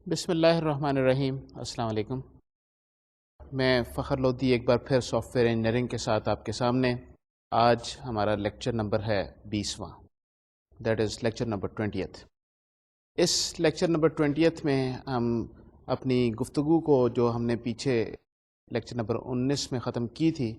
بسم اللہ الرحمن الرحیم۔ السلام علیکم۔ میں فخر لودھی ایک بار پھر سافٹ ویئر انجینئرنگ کے ساتھ آپ کے سامنے۔ آج ہمارا لیکچر نمبر ہے 20واں، دیٹ از لیکچر نمبر 20۔ اس لیکچر نمبر 20 میں ہم اپنی گفتگو کو جو ہم نے پیچھے لیکچر نمبر 19 میں ختم کی تھی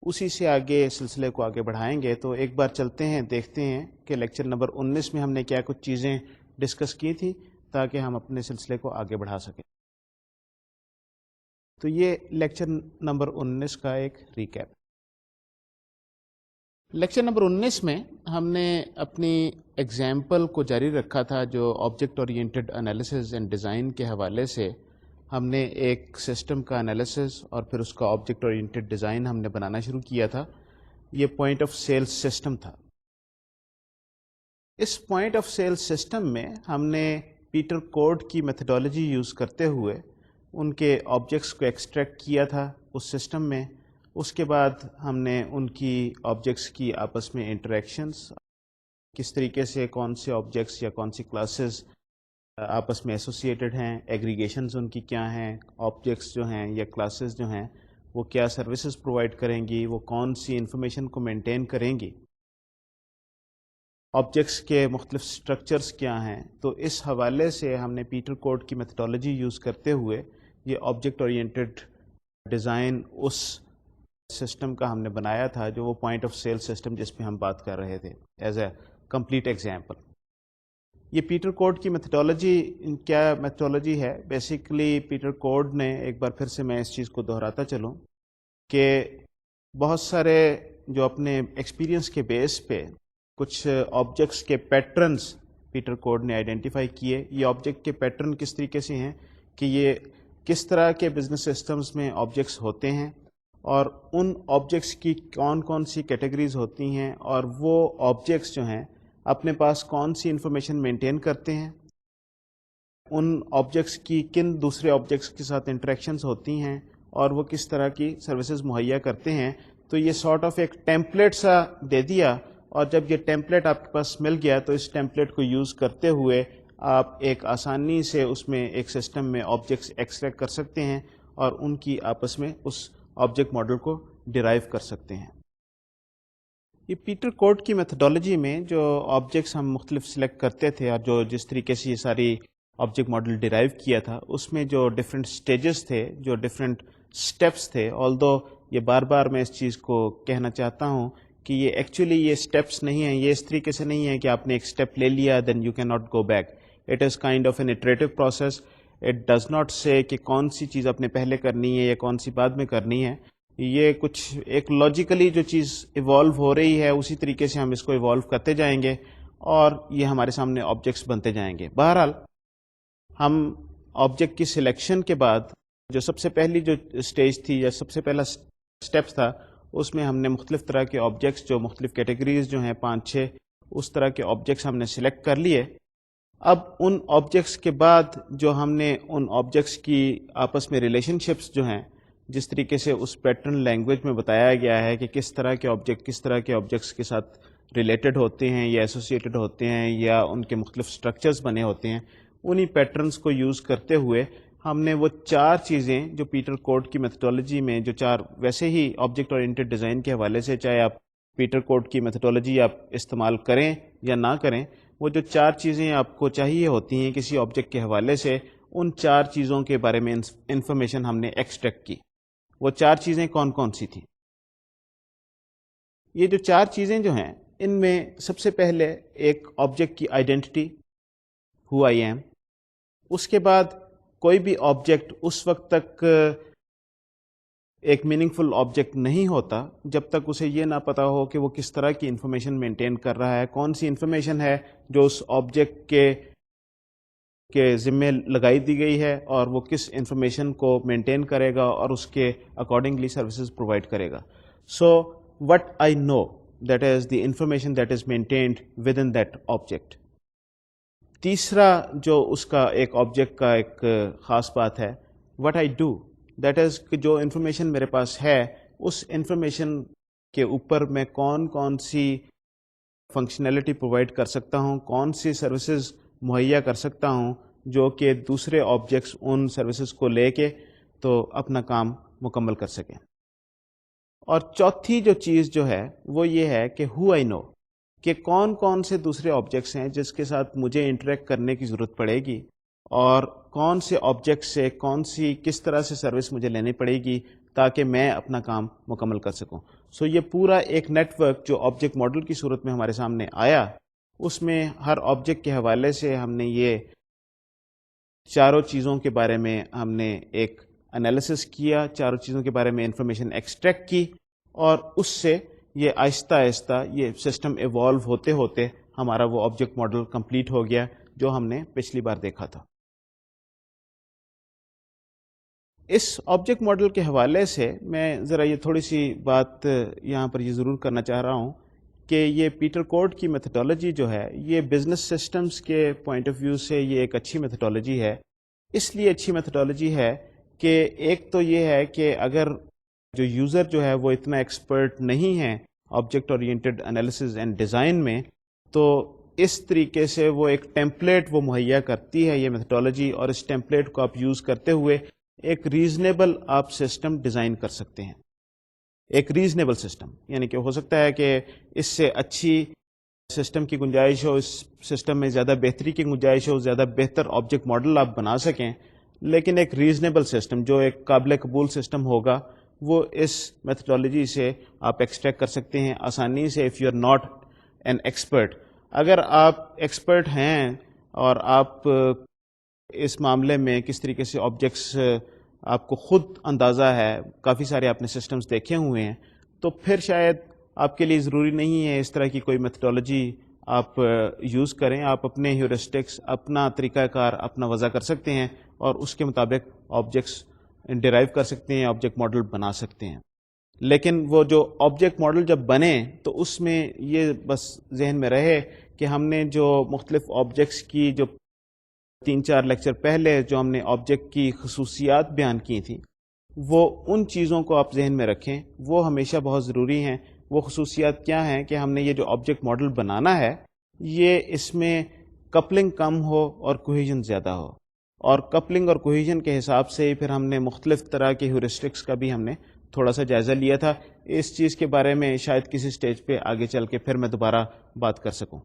اسی سے آگے سلسلے کو آگے بڑھائیں گے۔ تو ایک بار چلتے ہیں، دیکھتے ہیں کہ لیکچر نمبر 19 میں ہم نے کیا کچھ چیزیں ڈسکس کی تھی تاکہ ہم اپنے سلسلے کو آگے بڑھا سکیں۔ تو یہ لیکچر نمبر 19 کا ایک ریکیپ۔ لیکچر نمبر 19 میں ہم نے اپنی ایگزامپل کو جاری رکھا تھا جو object oriented analysis and design کے حوالے سے ہم نے ایک سسٹم کا انالیسز اور پھر اس کا آبجیکٹ اورینٹڈ ڈیزائن ہم نے بنانا شروع کیا تھا۔ یہ پوائنٹ آف سیل سسٹم تھا۔ اس پوائنٹ آف سیل سسٹم میں ہم نے پیٹر کوڈ کی میتھڈالوجی یوز کرتے ہوئے ان کے آبجیکٹس کو ایکسٹریکٹ کیا تھا اس سسٹم میں۔ اس کے بعد ہم نے ان کی آبجیکٹس کی آپس میں انٹریکشنز، کس طریقے سے کون سے آبجیکٹس یا کون سی کلاسز آپس میں ایسوسیٹڈ ہیں، ایگریگیشنز ان کی کیا ہیں، آبجیکٹس جو ہیں یا کلاسز جو ہیں وہ کیا سروسز پرووائڈ کریں گی، وہ کون سی انفارمیشن کو مینٹین کریں گی، آبجیکٹس کے مختلف سٹرکچرز کیا ہیں۔ تو اس حوالے سے ہم نے پیٹر کوڈ کی میتھڈالوجی یوز کرتے ہوئے یہ آبجیکٹ اورینٹڈ ڈیزائن اس سسٹم کا ہم نے بنایا تھا جو وہ پوائنٹ آف سیل سسٹم جس پہ ہم بات کر رہے تھے ایز اے کمپلیٹ ایگزامپل۔ یہ پیٹر کوڈ کی میتھڈالوجی کیا میتھڈالوجی ہے؟ بیسیکلی پیٹر کوڈ نے، ایک بار پھر سے میں اس چیز کو دہراتا چلوں کہ بہت سارے جو اپنے ایکسپیرینس کے بیس پہ کچھ آبجیکٹس کے پیٹرنز پیٹر کوڈ نے آئیڈینٹیفائی کیے۔ یہ آبجیکٹ کے پیٹرن کس طریقے سے ہیں کہ یہ کس طرح کے بزنس سسٹمز میں آبجیکٹس ہوتے ہیں اور ان آبجیکٹس کی کون کون سی کیٹیگریز ہوتی ہیں اور وہ آبجیکٹس جو ہیں اپنے پاس کون سی انفارمیشن مینٹین کرتے ہیں، ان آبجیکٹس کی کن دوسرے آبجیکٹس کے ساتھ انٹریکشنز ہوتی ہیں اور وہ کس طرح کی سروسز مہیا کرتے ہیں۔ تو یہ سارٹ آف ایک ٹیمپلیٹ سا دے دیا، اور جب یہ ٹیمپلیٹ آپ کے پاس مل گیا تو اس ٹیمپلیٹ کو یوز کرتے ہوئے آپ ایک آسانی سے اس میں ایک سسٹم میں آبجیکٹس ایکسٹریکٹ کر سکتے ہیں اور ان کی آپس میں اس آبجیکٹ ماڈل کو ڈیرائیو کر سکتے ہیں۔ یہ پیٹر کوڈ کی میتھڈالوجی میں جو آبجیکٹس ہم مختلف سلیکٹ کرتے تھے اور جو جس طریقے سے یہ ساری آبجیکٹ ماڈل ڈیرائیو کیا تھا اس میں جو ڈفرینٹ سٹیجز تھے، جو ڈفرینٹ سٹیپس تھے، آلدو یہ بار بار میں اس چیز کو کہنا چاہتا ہوں کہ یہ ایکچولی یہ سٹیپس نہیں ہیں، یہ اس طریقے سے نہیں ہے کہ آپ نے ایک سٹیپ لے لیا then you can not go back. It is kind of an iterative process. It does not say کہ کون سی چیز آپ نے پہلے کرنی ہے یا کون سی بعد میں کرنی ہے۔ یہ کچھ ایک لاجیکلی جو چیز ایوالو ہو رہی ہے اسی طریقے سے ہم اس کو ایوالو کرتے جائیں گے اور یہ ہمارے سامنے آبجیکٹس بنتے جائیں گے۔ بہرحال ہم آبجیکٹ کی سلیکشن کے بعد جو سب سے پہلی جو اسٹیج تھی یا سب سے پہلا اسٹیپس تھا اس میں ہم نے مختلف طرح کے آبجیکٹس جو مختلف کیٹیگریز جو ہیں 5-6 اس طرح کے آبجیکٹس ہم نے سلیکٹ کر لیے۔ اب ان آبجیکٹس کے بعد جو ہم نے ان آبجیکٹس کی آپس میں ریلیشن شپس جو ہیں جس طریقے سے اس پیٹرن لینگویج میں بتایا گیا ہے کہ کس طرح کے آبجیکٹ کس طرح کے آبجیکٹس کے ساتھ ریلیٹڈ ہوتے ہیں یا ایسوسیٹڈ ہوتے ہیں یا ان کے مختلف سٹرکچرز بنے ہوتے ہیں، انہی پیٹرنز کو یوز کرتے ہوئے ہم نے وہ 4 چیزیں جو پیٹر کوڈ کی میتھڈالوجی میں جو 4 ویسے ہی آبجیکٹ اورینٹڈ ڈیزائن کے حوالے سے چاہے آپ پیٹر کوڈ کی میتھڈالوجی آپ استعمال کریں یا نہ کریں، وہ جو 4 چیزیں آپ کو چاہیے ہوتی ہیں کسی آبجیکٹ کے حوالے سے، ان 4 چیزوں کے بارے میں انفارمیشن ہم نے ایکسٹریکٹ کی۔ وہ 4 چیزیں کون کون سی تھیں؟ یہ جو 4 چیزیں جو ہیں ان میں سب سے پہلے ایک آبجیکٹ کی آئیڈینٹی، ہو آئی ایم۔ اس کے بعد کوئی بھی آبجیکٹ اس وقت تک ایک میننگ فل آبجیکٹ نہیں ہوتا جب تک اسے یہ نہ پتا ہو کہ وہ کس طرح کی انفارمیشن مینٹین کر رہا ہے، کون سی انفارمیشن ہے جو اس آبجیکٹ کے ذمے لگائی دی گئی ہے اور وہ کس انفارمیشن کو مینٹین کرے گا اور اس کے اکارڈنگلی سروسز پرووائڈ کرے گا۔ So what I know that is the information that is maintained within that object. تیسرا جو اس کا ایک آبجیکٹ کا ایک خاص بات ہے، what I do that is کہ جو انفارمیشن میرے پاس ہے اس انفارمیشن کے اوپر میں کون کون سی فنکشنلٹی پرووائڈ کر سکتا ہوں، کون سی سروسز مہیا کر سکتا ہوں جو کہ دوسرے آبجیکٹس ان سروسز کو لے کے تو اپنا کام مکمل کر سکیں. اور چوتھی جو چیز جو ہے وہ یہ ہے کہ ہو آئی نو، کہ کون کون سے دوسرے آبجیکٹس ہیں جس کے ساتھ مجھے انٹریکٹ کرنے کی ضرورت پڑے گی، اور کون سے آبجیکٹ سے کس طرح سے سروس مجھے لینی پڑے گی تاکہ میں اپنا کام مکمل کر سکوں. سو یہ پورا ایک نیٹ ورک جو آبجیکٹ ماڈل کی صورت میں ہمارے سامنے آیا، اس میں ہر آبجیکٹ کے حوالے سے ہم نے یہ چاروں چیزوں کے بارے میں ہم نے ایک انالیسس کیا، چاروں چیزوں کے بارے میں انفارمیشن ایکسٹریکٹ کی، اور اس سے یہ آہستہ آہستہ یہ سسٹم ایوالو ہوتے ہوتے ہمارا وہ آبجیکٹ ماڈل کمپلیٹ ہو گیا جو ہم نے پچھلی بار دیکھا تھا. اس آبجیکٹ ماڈل کے حوالے سے میں ذرا یہ تھوڑی سی بات یہاں پر یہ ضرور کرنا چاہ رہا ہوں کہ یہ پیٹر کوڈ کی میتھڈالوجی جو ہے یہ بزنس سسٹمز کے پوائنٹ آف ویو سے یہ ایک اچھی میتھڈالوجی ہے. اس لیے اچھی میتھڈالوجی ہے کہ ایک تو یہ ہے کہ اگر جو یوزر جو ہے وہ اتنا ایکسپرٹ نہیں ہے object oriented analysis and design میں، تو اس طریقے سے وہ ایک ٹیمپلیٹ وہ مہیا کرتی ہے یہ میتھڈالوجی، اور اس ٹیمپلیٹ کو آپ یوز کرتے ہوئے ایک ریزنیبل آپ سسٹم ڈیزائن کر سکتے ہیں. ایک ریزنیبل سسٹم یعنی کہ ہو سکتا ہے کہ اس سے اچھی سسٹم کی گنجائش ہو، اس سسٹم میں زیادہ بہتری کی گنجائش ہو، زیادہ بہتر آبجیکٹ ماڈل آپ بنا سکیں، لیکن ایک ریزنیبل سسٹم جو ایک قابل قبول سسٹم ہوگا وہ اس میتھڈالوجی سے آپ ایکسٹریکٹ کر سکتے ہیں آسانی سے. If you are not an expert, اگر آپ ایکسپرٹ ہیں اور آپ اس معاملے میں کس طریقے سے آبجیکٹس آپ کو خود اندازہ ہے، کافی سارے آپ نے سسٹمز دیکھے ہوئے ہیں، تو پھر شاید آپ کے لیے ضروری نہیں ہے اس طرح کی کوئی میتھڈالوجی آپ یوز کریں. آپ اپنے ہیورسٹکس، اپنا طریقہ کار اپنا وضع کر سکتے ہیں اور اس کے مطابق آبجیکٹس ڈیرائیو کر سکتے ہیں، آبجیکٹ ماڈل بنا سکتے ہیں. لیکن وہ جو آبجیکٹ ماڈل جب بنے تو اس میں یہ بس ذہن میں رہے کہ ہم نے جو مختلف آبجیکٹس کی جو 3-4 لیکچر پہلے جو ہم نے آبجیکٹ کی خصوصیات بیان کی تھیں، وہ ان چیزوں کو آپ ذہن میں رکھیں، وہ ہمیشہ بہت ضروری ہیں. وہ خصوصیات کیا ہیں کہ ہم نے یہ جو آبجیکٹ ماڈل بنانا ہے یہ اس میں کپلنگ کم ہو اور کوہیژن زیادہ ہو، اور کپلنگ اور کوہیژن کے حساب سے پھر ہم نے مختلف طرح کے ہیورسٹکس کا بھی ہم نے تھوڑا سا جائزہ لیا تھا. اس چیز کے بارے میں شاید کسی سٹیج پہ آگے چل کے پھر میں دوبارہ بات کر سکوں.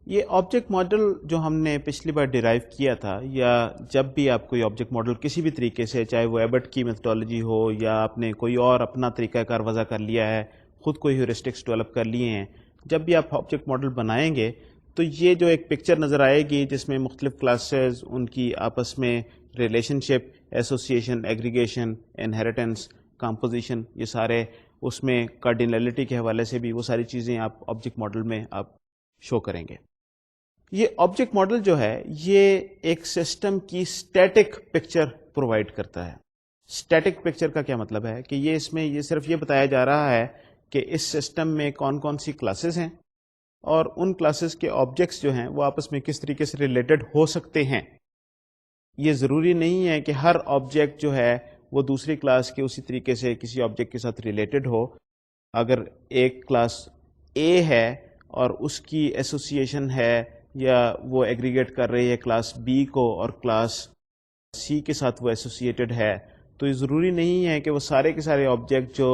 یہ آبجیکٹ ماڈل جو ہم نے پچھلی بار ڈیرائیو کیا تھا، یا جب بھی آپ کوئی آبجیکٹ ماڈل کسی بھی طریقے سے، چاہے وہ ایبٹ کی میتھڈالوجی ہو یا آپ نے کوئی اور اپنا طریقہ کار وضع کر لیا ہے، خود کوئی ہیورسٹکس ڈیولپ کر لیے ہیں، جب بھی آپ آبجیکٹ ماڈل بنائیں گے تو یہ جو ایک پکچر نظر آئے گی جس میں مختلف کلاسز، ان کی آپس میں ریلیشن شپ، ایسوسیشن، ایگریگیشن، انہیریٹنس، کمپوزیشن، یہ سارے اس میں کارڈینلٹی کے حوالے سے بھی وہ ساری چیزیں آپ آبجیکٹ ماڈل میں آپ شو کریں گے. یہ آبجیکٹ ماڈل جو ہے یہ ایک سسٹم کی اسٹیٹک پکچر پرووائڈ کرتا ہے. اسٹیٹک پکچر کا کیا مطلب ہے کہ یہ اس میں یہ صرف یہ بتایا جا رہا ہے کہ اس سسٹم میں کون کون سی کلاسز ہیں اور ان کلاسز کے آبجیکٹس جو ہیں وہ آپس میں کس طریقے سے ریلیٹڈ ہو سکتے ہیں. یہ ضروری نہیں ہے کہ ہر آبجیکٹ جو ہے وہ دوسری کلاس کے اسی طریقے سے کسی آبجیکٹ کے ساتھ ریلیٹڈ ہو. اگر ایک کلاس A ہے اور اس کی ایسوسیشن ہے یا وہ ایگریگیٹ کر رہی ہے کلاس B کو اور کلاس C کے ساتھ وہ ایسوسیٹڈ ہے، تو یہ ضروری نہیں ہے کہ وہ سارے کے سارے آبجیکٹ جو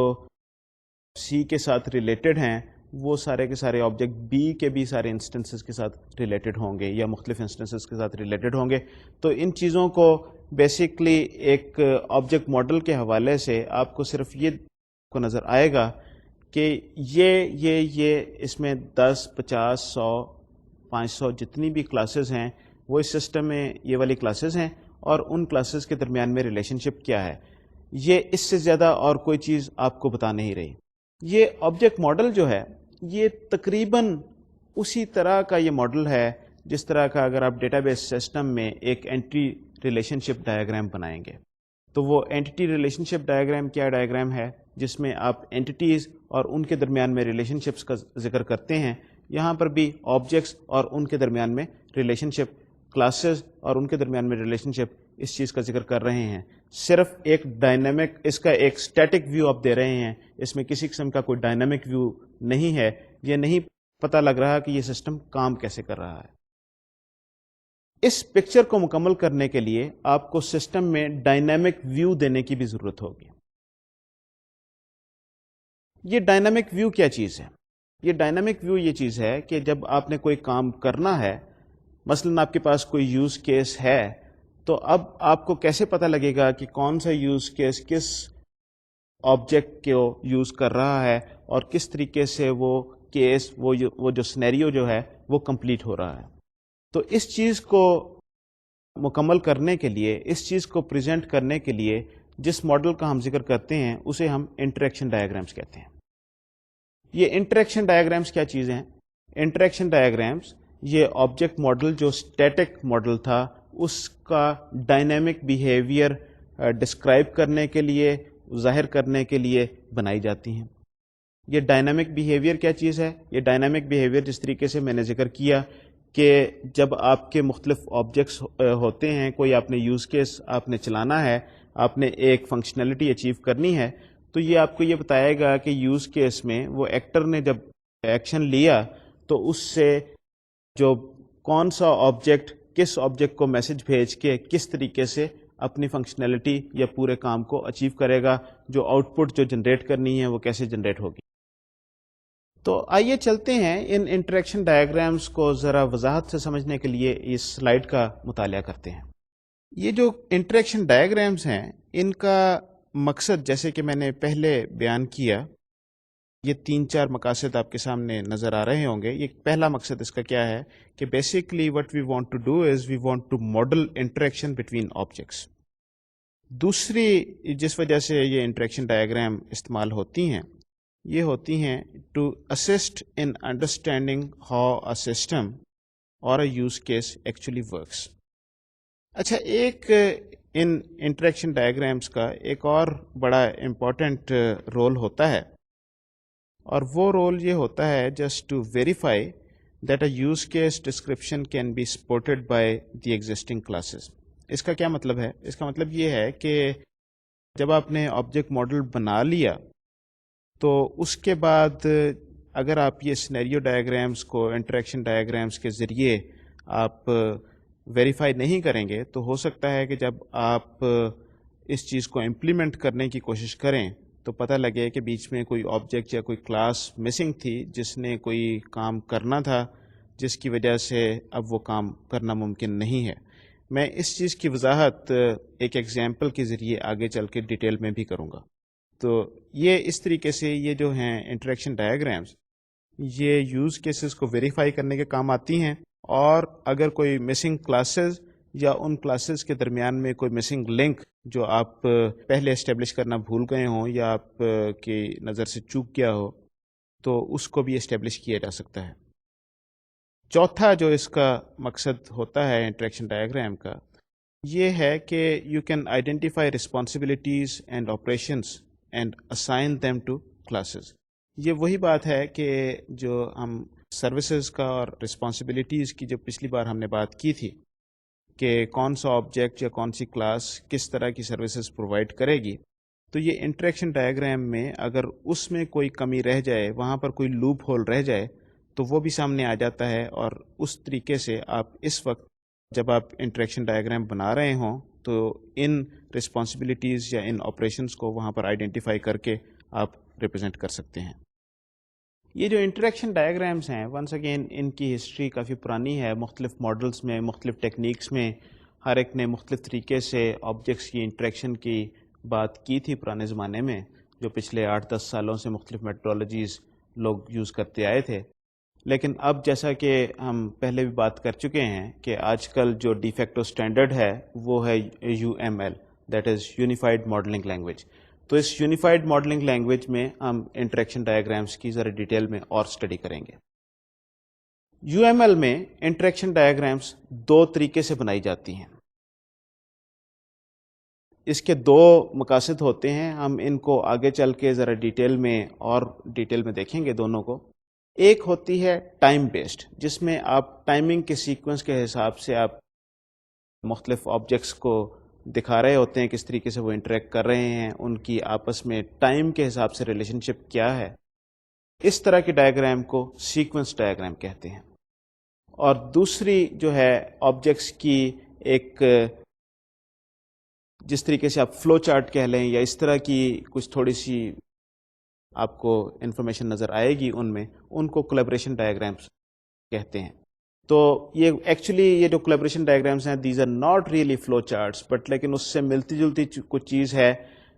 C کے ساتھ ریلیٹڈ ہیں وہ سارے کے سارے آبجیکٹ B کے بھی سارے انسٹنسز کے ساتھ ریلیٹڈ ہوں گے یا مختلف انسٹنسز کے ساتھ ریلیٹڈ ہوں گے. تو ان چیزوں کو بیسکلی ایک آبجیکٹ ماڈل کے حوالے سے آپ کو صرف یہ کو نظر آئے گا کہ یہ اس میں 10، 50، 100، 500 جتنی بھی کلاسز ہیں وہ اس سسٹم میں یہ والی کلاسز ہیں، اور ان کلاسز کے درمیان میں ریلیشن شپ کیا ہے. یہ اس سے زیادہ اور کوئی چیز آپ کو بتا نہیں رہی. یہ آبجیکٹ ماڈل جو ہے یہ تقریباً اسی طرح کا یہ ماڈل ہے جس طرح کا اگر آپ ڈیٹا بیس سسٹم میں ایک اینٹی ریلیشن شپ ڈائیگرام بنائیں گے. تو وہ اینٹی ریلیشن شپ ڈائیگرام کیا ڈائیگرام ہے جس میں آپ اینٹیز اور ان کے درمیان میں ریلیشن شپس کا ذکر کرتے ہیں. یہاں پر بھی آبجیکٹس اور ان کے درمیان میں ریلیشن شپ، کلاسز اور ان کے درمیان میں ریلیشن شپ، اس چیز کا ذکر کر رہے ہیں. صرف ایک ڈائنامک، اس کا ایک اسٹیٹک ویو آپ دے رہے ہیں، اس میں کسی قسم کا کوئی ڈائنامک ویو نہیں ہے. یہ نہیں پتہ لگ رہا کہ یہ سسٹم کام کیسے کر رہا ہے. اس پکچر کو مکمل کرنے کے لیے آپ کو سسٹم میں ڈائنامک ویو دینے کی بھی ضرورت ہوگی. یہ ڈائنامک ویو کیا چیز ہے؟ یہ ڈائنامک ویو یہ چیز ہے کہ جب آپ نے کوئی کام کرنا ہے، مثلاً آپ کے پاس کوئی یوز کیس ہے، تو اب آپ کو کیسے پتہ لگے گا کہ کون سا یوز کیس کس آبجیکٹ کو یوز کر رہا ہے اور کس طریقے سے وہ کیس وہ جو سینیریو جو ہے وہ کمپلیٹ ہو رہا ہے. تو اس چیز کو مکمل کرنے کے لیے، اس چیز کو پریزنٹ کرنے کے لیے جس ماڈل کا ہم ذکر کرتے ہیں اسے ہم انٹریکشن ڈایاگرامس کہتے ہیں. یہ انٹریکشن ڈایاگرامس کیا چیزیں ہیں؟ انٹریکشن ڈایاگرامس یہ آبجیکٹ ماڈل جو اسٹیٹک ماڈل تھا اس کا ڈائنامک بیہیویئر ڈسکرائب کرنے کے لیے، ظاہر کرنے کے لیے بنائی جاتی ہیں. یہ ڈائنامک بیہیویئر کیا چیز ہے؟ یہ ڈائنامک بیہیویئر جس طریقے سے میں نے ذکر کیا کہ جب آپ کے مختلف آبجیکٹس ہوتے ہیں، کوئی آپ نے یوز کیس آپ نے چلانا ہے، آپ نے ایک فنکشنلٹی اچیو کرنی ہے، تو یہ آپ کو یہ بتائے گا کہ یوز کیس میں وہ ایکٹر نے جب ایکشن لیا تو اس سے جو کون سا آبجیکٹ کس آبجیکٹ کو میسج بھیج کے کس طریقے سے اپنی فنکشنلٹی یا پورے کام کو اچیو کرے گا، جو آؤٹ پٹ جو جنریٹ کرنی ہے وہ کیسے جنریٹ ہوگی. تو آئیے چلتے ہیں ان انٹریکشن ڈایاگرامس کو ذرا وضاحت سے سمجھنے کے لیے اس سلائیڈ کا مطالعہ کرتے ہیں. یہ جو انٹریکشن ڈایاگرامس ہیں ان کا مقصد جیسے کہ میں نے پہلے بیان کیا، یہ 3-4 مقاصد آپ کے سامنے نظر آ رہے ہوں گے. یہ پہلا مقصد اس کا کیا ہے کہ basically what we want to do is we want to model interaction between objects. دوسری جس وجہ سے یہ انٹریکشن ڈایاگرام استعمال ہوتی ہیں یہ ہوتی ہیں to assist in understanding how a system or a use case actually works. اچھا، ایک ان انٹریکشن ڈایاگرامس کا ایک اور بڑا امپورٹنٹ رول ہوتا ہے، اور وہ رول یہ ہوتا ہے just to verify that a use case description can be supported by the existing classes. اس کا کیا مطلب ہے؟ اس کا مطلب یہ ہے کہ جب آپ نے آبجیکٹ ماڈل بنا لیا تو اس کے بعد اگر آپ یہ سینیریو ڈایاگرامس کو انٹریکشن ڈایاگرامس کے ذریعے آپ ویریفائی نہیں کریں گے تو ہو سکتا ہے کہ جب آپ اس چیز کو امپلیمنٹ کرنے کی کوشش کریں تو پتہ لگے کہ بیچ میں کوئی آبجیکٹ یا کوئی کلاس مسنگ تھی جس نے کوئی کام کرنا تھا، جس کی وجہ سے اب وہ کام کرنا ممکن نہیں ہے. میں اس چیز کی وضاحت ایک ایگزامپل کے ذریعے آگے چل کے ڈیٹیل میں بھی کروں گا. تو یہ اس طریقے سے یہ جو ہیں انٹریکشن ڈایاگرامس یہ یوز کیسز کو ویریفائی کرنے کے کام آتی ہیں، اور اگر کوئی مسنگ کلاسز یا ان کلاسز کے درمیان میں کوئی مسنگ لنک جو آپ پہلے اسٹیبلش کرنا بھول گئے ہوں یا آپ کی نظر سے چوک گیا ہو تو اس کو بھی اسٹیبلش کیا جا سکتا ہے. چوتھا جو اس کا مقصد ہوتا ہے انٹریکشن ڈایاگرام کا یہ ہے کہ you can identify responsibilities and operations and assign them to classes. یہ وہی بات ہے کہ جو ہم سروسز کا اور رسپانسبلٹیز کی جو پچھلی بار ہم نے بات کی تھی کہ کون سا آبجیکٹ یا کون سی کلاس کس طرح کی سروسز پرووائڈ کرے گی، تو یہ انٹریکشن ڈایاگرام میں اگر اس میں کوئی کمی رہ جائے، وہاں پر کوئی لوپ ہول رہ جائے تو وہ بھی سامنے آ جاتا ہے. اور اس طریقے سے آپ اس وقت جب آپ انٹریکشن ڈایاگرام بنا رہے ہوں تو ان رسپانسبلٹیز یا ان آپریشنس کو وہاں پر آئیڈینٹیفائی کر کے آپ ریپرزینٹ کر سکتے ہیں. یہ جو انٹریکشن ڈایاگرامس ہیں ونس اگین ان کی ہسٹری کافی پرانی ہے. مختلف ماڈلز میں، مختلف ٹیکنیکس میں ہر ایک نے مختلف طریقے سے آبجیکٹس کی انٹریکشن کی بات کی تھی پرانے زمانے میں، جو پچھلے 8-10 سالوں سے مختلف میتھڈالوجیز لوگ یوز کرتے آئے تھے. لیکن اب جیسا کہ ہم پہلے بھی بات کر چکے ہیں کہ آج کل جو ڈی فیکٹو اسٹینڈرڈ ہے وہ ہے UML، that is unified modelling language. تو اس یونیفائڈ ماڈلنگ لینگویج میں ہم انٹریکشن ڈایاگرامس کی ذرا ڈیٹیل میں اور اسٹڈی کریں گے. UML میں انٹریکشن ڈایاگرامس 2 طریقے سے بنائی جاتی ہیں. اس کے 2 مقاصد ہوتے ہیں، ہم ان کو آگے چل کے ذرا ڈیٹیل میں دیکھیں گے دونوں کو. ایک ہوتی ہے ٹائم بیسڈ، جس میں آپ ٹائمنگ کے سیکوینس کے حساب سے آپ مختلف آبجیکٹس کو دکھا رہے ہوتے ہیں کس طریقے سے وہ انٹریکٹ کر رہے ہیں، ان کی آپس میں ٹائم کے حساب سے ریلیشن شپ کیا ہے. اس طرح کے ڈایاگرام کو سیکوینس ڈایاگرام کہتے ہیں. اور دوسری جو ہے آبجیکٹس کی ایک جس طریقے سے آپ فلو چارٹ کہہ لیں یا اس طرح کی کچھ تھوڑی سی آپ کو انفارمیشن نظر آئے گی ان کو کولیبریشن ڈائیگرامس کہتے ہیں. تو یہ ایکچولی یہ جو کولیبریشن ڈائیگرامس ہیں these are not really flow charts but لیکن اس سے ملتی جلتی کچھ چیز ہے.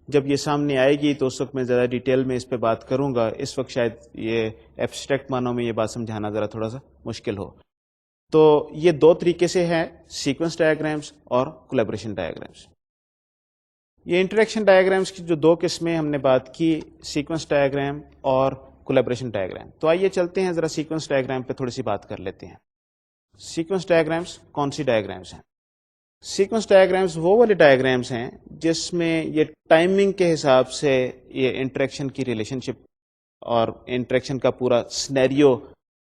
جب یہ سامنے آئے گی تو اس وقت میں زیادہ ڈیٹیل میں اس پہ بات کروں گا. اس وقت شاید یہ ایبسٹریکٹ معنوں میں یہ بات سمجھانا ذرا تھوڑا سا مشکل ہو. تو یہ دو طریقے سے ہیں سیکوینس ڈائیگرامس اور کولیبریشن ڈائیگرامس. یہ انٹریکشن ڈائیگرامس کی جو دو قسمیں ہم نے بات کی سیکوینس ڈائیگرام اور کولیبریشن ڈائیگرام. تو آئیے چلتے ہیں ذرا سیکوینس ڈائیگرام پہ تھوڑی سی بات کر لیتے ہیں. سیکوینس ڈائیگرامس کون سی ڈائیگرامس ہیں؟ سیکوینس ڈائیگرامس وہ والے ڈائیگرامس ہیں جس میں یہ ٹائمنگ کے حساب سے یہ انٹریکشن کی ریلیشن شپ اور انٹریکشن کا پورا سینیریو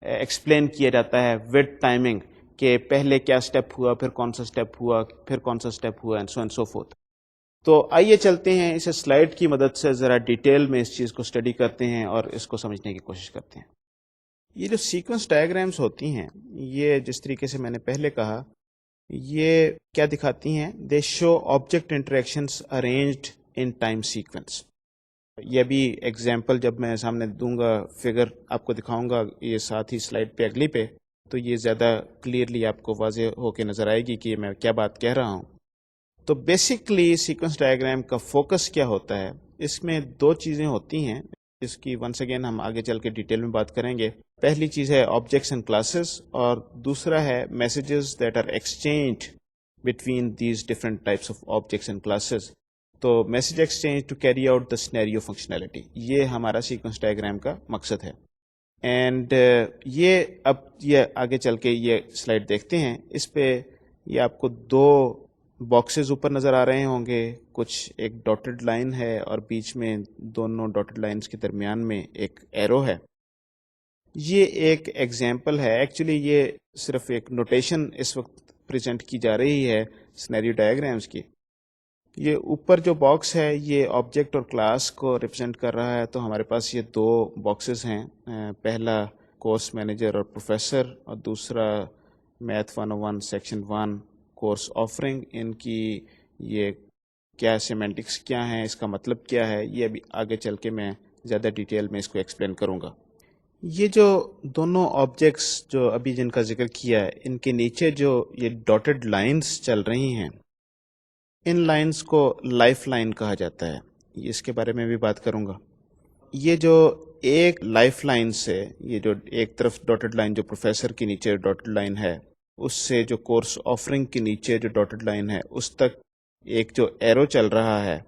ایکسپلین کیا جاتا ہے ود ٹائمنگ کہ پہلے کیا سٹیپ ہوا، پھر کون سا سٹیپ ہوا، پھر کون سا سٹیپ ہوا and so and so forth. تو آئیے چلتے ہیں اسے سلائڈ کی مدد سے ذرا ڈیٹیل میں اس چیز کو اسٹڈی کرتے ہیں اور اس کو سمجھنے کی کوشش کرتے ہیں. یہ جو سیکوینس ڈائیگرامس ہوتی ہیں یہ جس طریقے سے میں نے پہلے کہا یہ کیا دکھاتی ہیں؟ They show object interactions arranged in time sequence. یہ بھی ایگزامپل جب میں سامنے دوں گا فگر آپ کو دکھاؤں گا یہ ساتھ ہی سلائڈ پہ اگلی پہ تو یہ زیادہ کلیئرلی آپ کو واضح ہو کے نظر آئے گی کہ میں کیا بات کہہ رہا ہوں. تو بیسکلی سیکوینس ڈائیگرام کا فوکس کیا ہوتا ہے؟ اس میں دو چیزیں ہوتی ہیں اس کی ونس اگین ہم آگے چل کے ڈیٹیل میں بات کریں گے. پہلی چیز ہے آبجیکٹس اینڈ کلاسز اور دوسرا ہے messages that are exchange between these different types of objects and classes. تو message exchange to carry out the scenario functionality یہ ہمارا سیکوینس ڈائیگرام کا مقصد ہے. اینڈ یہ آگے چل کے یہ سلائڈ دیکھتے ہیں. اس پہ یہ آپ کو دو باکسز اوپر نظر آ رہے ہوں گے. کچھ ایک ڈاٹڈ لائن ہے اور بیچ میں دونوں ڈاٹڈ لائنز کے درمیان میں ایک ایرو ہے. یہ ایک ایگزامپل ہے. ایکچولی یہ صرف ایک نوٹیشن اس وقت پریزنٹ کی جا رہی ہے سینیریو ڈائیگرامز کی. یہ اوپر جو باکس ہے یہ آبجیکٹ اور کلاس کو ریپرزینٹ کر رہا ہے. تو ہمارے پاس یہ دو باکسز ہیں. پہلا کورس مینیجر اور پروفیسر اور دوسرا میتھ 101 سیکشن 1 کورس آفرنگ. ان کی یہ کیا سیمینٹکس کیا ہیں، اس کا مطلب کیا ہے، یہ ابھی آگے چل کے میں زیادہ ڈیٹیل میں اس کو ایکسپلین کروں گا. یہ جو دونوں آبجیکٹس جو ابھی جن کا ذکر کیا ہے ان کے نیچے جو یہ ڈاٹڈ لائنز چل رہی ہیں ان لائنز کو لائف لائن کہا جاتا ہے. اس کے بارے میں بھی بات کروں گا. یہ جو ایک لائف لائن سے یہ جو ایک طرف ڈاٹڈ لائن جو پروفیسر کے نیچے ڈاٹڈ لائن ہے اس سے جو کورس آفرنگ کے نیچے جو ڈاٹڈ لائن ہے اس تک ایک جو ایرو چل رہا ہے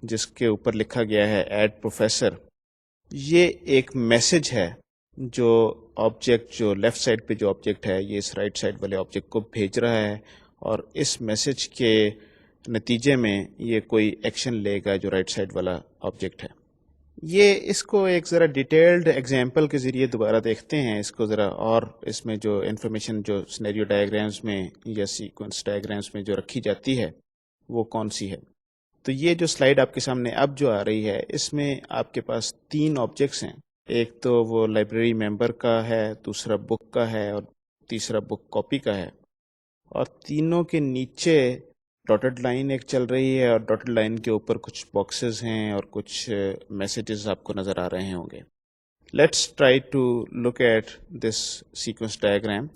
جس کے اوپر لکھا گیا ہے ایڈ پروفیسر. یہ ایک میسج ہے جو آبجیکٹ جو لیفٹ سائڈ پہ جو آبجیکٹ ہے یہ اس رائٹ سائڈ والے آبجیکٹ کو بھیج رہا ہے اور اس میسج کے نتیجے میں یہ کوئی ایکشن لے گا جو رائٹ سائڈ والا آبجیکٹ ہے. یہ اس کو ایک ذرا ڈیٹیلڈ ایگزامپل کے ذریعے دوبارہ دیکھتے ہیں اس کو ذرا، اور اس میں جو انفارمیشن جو سینیریو ڈائیگرامز میں یا سیکوینس ڈائیگرامز میں جو رکھی جاتی ہے وہ کون سی ہے. تو یہ جو سلائیڈ آپ کے سامنے اب جو آ رہی ہے اس میں آپ کے پاس تین آبجیکٹس ہیں. ایک تو وہ لائبریری ممبر کا ہے، دوسرا بک کا ہے اور تیسرا بک کاپی کا ہے. اور تینوں کے نیچے ڈاٹڈ لائن ایک چل رہی ہے اور ڈاٹڈ لائن کے اوپر کچھ باکسز ہیں اور کچھ میسیجز آپ کو نظر آ رہے ہوں گے. Let's try to look at this sequence diagram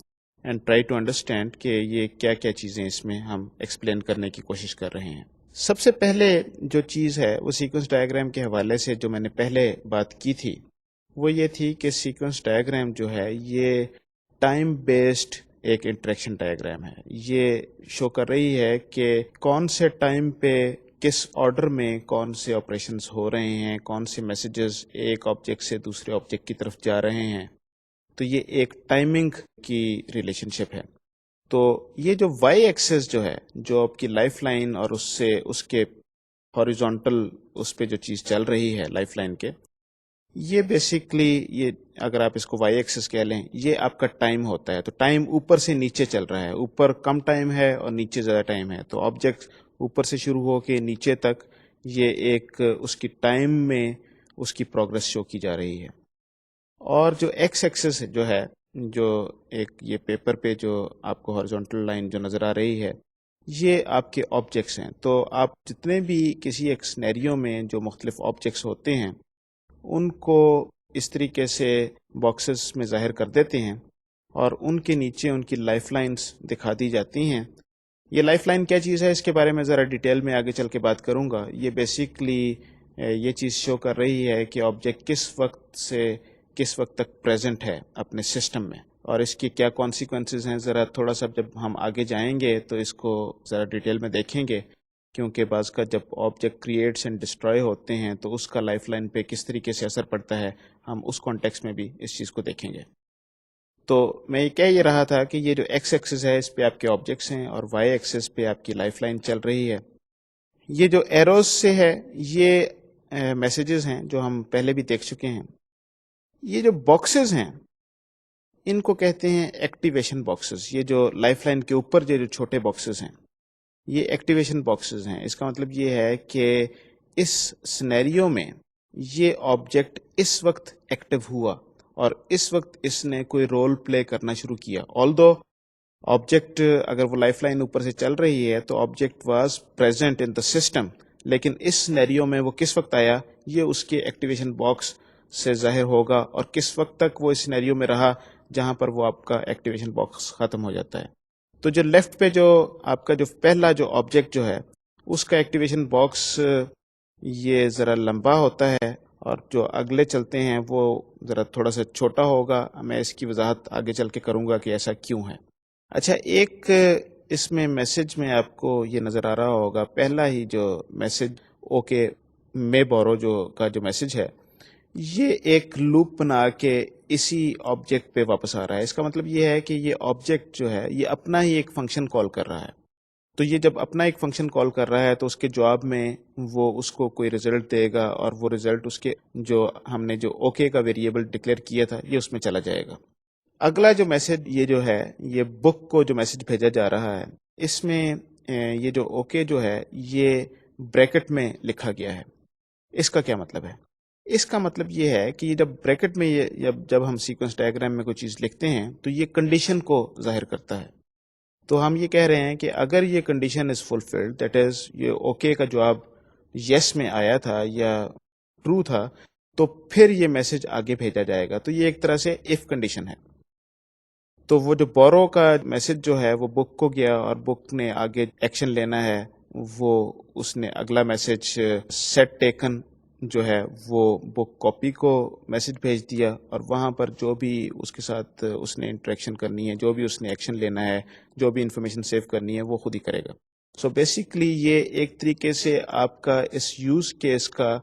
and try to understand کہ یہ کیا کیا چیزیں اس میں ہم ایکسپلین کرنے کی کوشش کر رہے ہیں. سب سے پہلے جو چیز ہے وہ سیکوینس ڈائیگرام کے حوالے سے جو میں نے پہلے بات کی تھی وہ یہ تھی کہ سیکوینس ڈائیگرام جو ہے یہ ٹائم بیسڈ ایک انٹریکشن ڈائیگرام ہے. یہ شو کر رہی ہے کہ کون سے ٹائم پہ کس آرڈر میں کون سے آپریشنز ہو رہے ہیں، کون سے میسیجز ایک آبجیکٹ سے دوسرے آبجیکٹ کی طرف جا رہے ہیں. تو یہ ایک ٹائمنگ کی ریلیشن شپ ہے. تو یہ جو وائی ایکسس جو ہے جو آپ کی لائف لائن اور اس کے ہاریزونٹل اس پہ جو چیز چل رہی ہے لائف لائن کے، یہ بیسکلی یہ اگر آپ اس کو وائی ایکسس کہہ لیں یہ آپ کا ٹائم ہوتا ہے. تو ٹائم اوپر سے نیچے چل رہا ہے، اوپر کم ٹائم ہے اور نیچے زیادہ ٹائم ہے. تو آبجیکٹ اوپر سے شروع ہو کے نیچے تک یہ ایک اس کی ٹائم میں اس کی پروگرس شو کی جا رہی ہے. اور جو ایکس ایکسس جو ہے جو ایک یہ پیپر پہ جو آپ کو ہارزونٹل لائن جو نظر آ رہی ہے یہ آپ کے آبجیکٹس ہیں. تو آپ جتنے بھی کسی ایک سنیریو میں جو مختلف آبجیکٹس ہوتے ہیں ان کو اس طریقے سے باکسز میں ظاہر کر دیتے ہیں اور ان کے نیچے ان کی لائف لائنز دکھا دی جاتی ہیں. یہ لائف لائن کیا چیز ہے اس کے بارے میں ذرا ڈیٹیل میں آگے چل کے بات کروں گا. یہ بیسیکلی یہ چیز شو کر رہی ہے کہ آبجیکٹ کس وقت سے کس وقت تک پریزنٹ ہے اپنے سسٹم میں اور اس کی کیا کانسیکوینسز ہیں. ذرا تھوڑا سا جب ہم آگے جائیں گے تو اس کو ذرا ڈیٹیل میں دیکھیں گے کیونکہ بعض کا جب آبجیکٹ کریٹس اینڈ ڈسٹروائے ہوتے ہیں تو اس کا لائف لائن پہ کس طریقے سے اثر پڑتا ہے ہم اس کانٹیکس میں بھی اس چیز کو دیکھیں گے. تو میں یہ کہہ یہ رہا تھا کہ یہ جو ایکس ایکسس ہے اس پہ آپ کے آبجیکٹس ہیں اور وائی ایکسس پہ آپ کی لائف لائن چل رہی ہے. یہ جو ایروز سے ہے یہ میسیجز ہیں جو ہم پہلے بھی دیکھ چکے ہیں. یہ جو باکسز ہیں ان کو کہتے ہیں ایکٹیویشن باکسز. یہ جو لائف لائن کے اوپر جو چھوٹے باکسز ہیں یہ ایکٹیویشن باکسز ہیں. اس کا مطلب یہ ہے کہ اس سنیریو میں یہ آبجیکٹ اس وقت ایکٹیو ہوا اور اس وقت اس نے کوئی رول پلے کرنا شروع کیا. آلدو آبجیکٹ اگر وہ لائف لائن اوپر سے چل رہی ہے تو object was present in the system, لیکن اس سنیریو میں وہ کس وقت آیا یہ اس کے ایکٹیویشن باکس سے ظاہر ہوگا اور کس وقت تک وہ اس سنیریو میں رہا جہاں پر وہ آپ کا ایکٹیویشن باکس ختم ہو جاتا ہے. تو جو لیفٹ پہ جو آپ کا جو پہلا جو آبجیکٹ جو ہے اس کا ایکٹیویشن باکس یہ ذرا لمبا ہوتا ہے اور جو اگلے چلتے ہیں وہ ذرا تھوڑا سا چھوٹا ہوگا. میں اس کی وضاحت آگے چل کے کروں گا کہ ایسا کیوں ہے. اچھا، ایک اس میں میسج میں آپ کو یہ نظر آ رہا ہوگا، پہلا ہی جو میسج اوکے مے بورو جو کا جو میسج ہے یہ ایک لوپ بنا کے اسی آبجیکٹ پہ واپس آ رہا ہے. اس کا مطلب یہ ہے کہ یہ آبجیکٹ جو ہے یہ اپنا ہی ایک فنکشن کال کر رہا ہے. تو یہ جب اپنا ایک فنکشن کال کر رہا ہے تو اس کے جواب میں وہ اس کو کوئی ریزلٹ دے گا اور وہ ریزلٹ اس کے جو ہم نے جو اوکے کا ویریبل ڈکلیئر کیا تھا یہ اس میں چلا جائے گا. اگلا جو میسج یہ جو ہے یہ بک کو جو میسج بھیجا جا رہا ہے اس میں یہ جو اوکے جو ہے یہ بریکٹ میں لکھا گیا ہے. اس کا کیا مطلب ہے؟ اس کا مطلب یہ ہے کہ جب بریکٹ میں جب ہم سیکوینس ڈائیگرام میں کوئی چیز لکھتے ہیں تو یہ کنڈیشن کو ظاہر کرتا ہے. تو ہم یہ کہہ رہے ہیں کہ اگر یہ condition is fulfilled, that is یہ اوکے کا جواب یس میں آیا تھا یا ٹرو تھا، تو پھر یہ میسج آگے بھیجا جائے گا. تو یہ ایک طرح سے اف کنڈیشن ہے. تو وہ جو بورو کا میسج جو ہے وہ بک کو گیا اور بک نے آگے ایکشن لینا ہے، وہ اس نے اگلا میسج سیٹ ٹیکن جو ہے وہ بک کاپی کو میسج بھیج دیا اور وہاں پر جو بھی اس کے ساتھ اس نے انٹریکشن کرنی ہے، جو بھی اس نے ایکشن لینا ہے، جو بھی انفارمیشن سیو کرنی ہے وہ خود ہی کرے گا. سو بیسیکلی یہ ایک طریقے سے آپ کا اس یوز کیس کا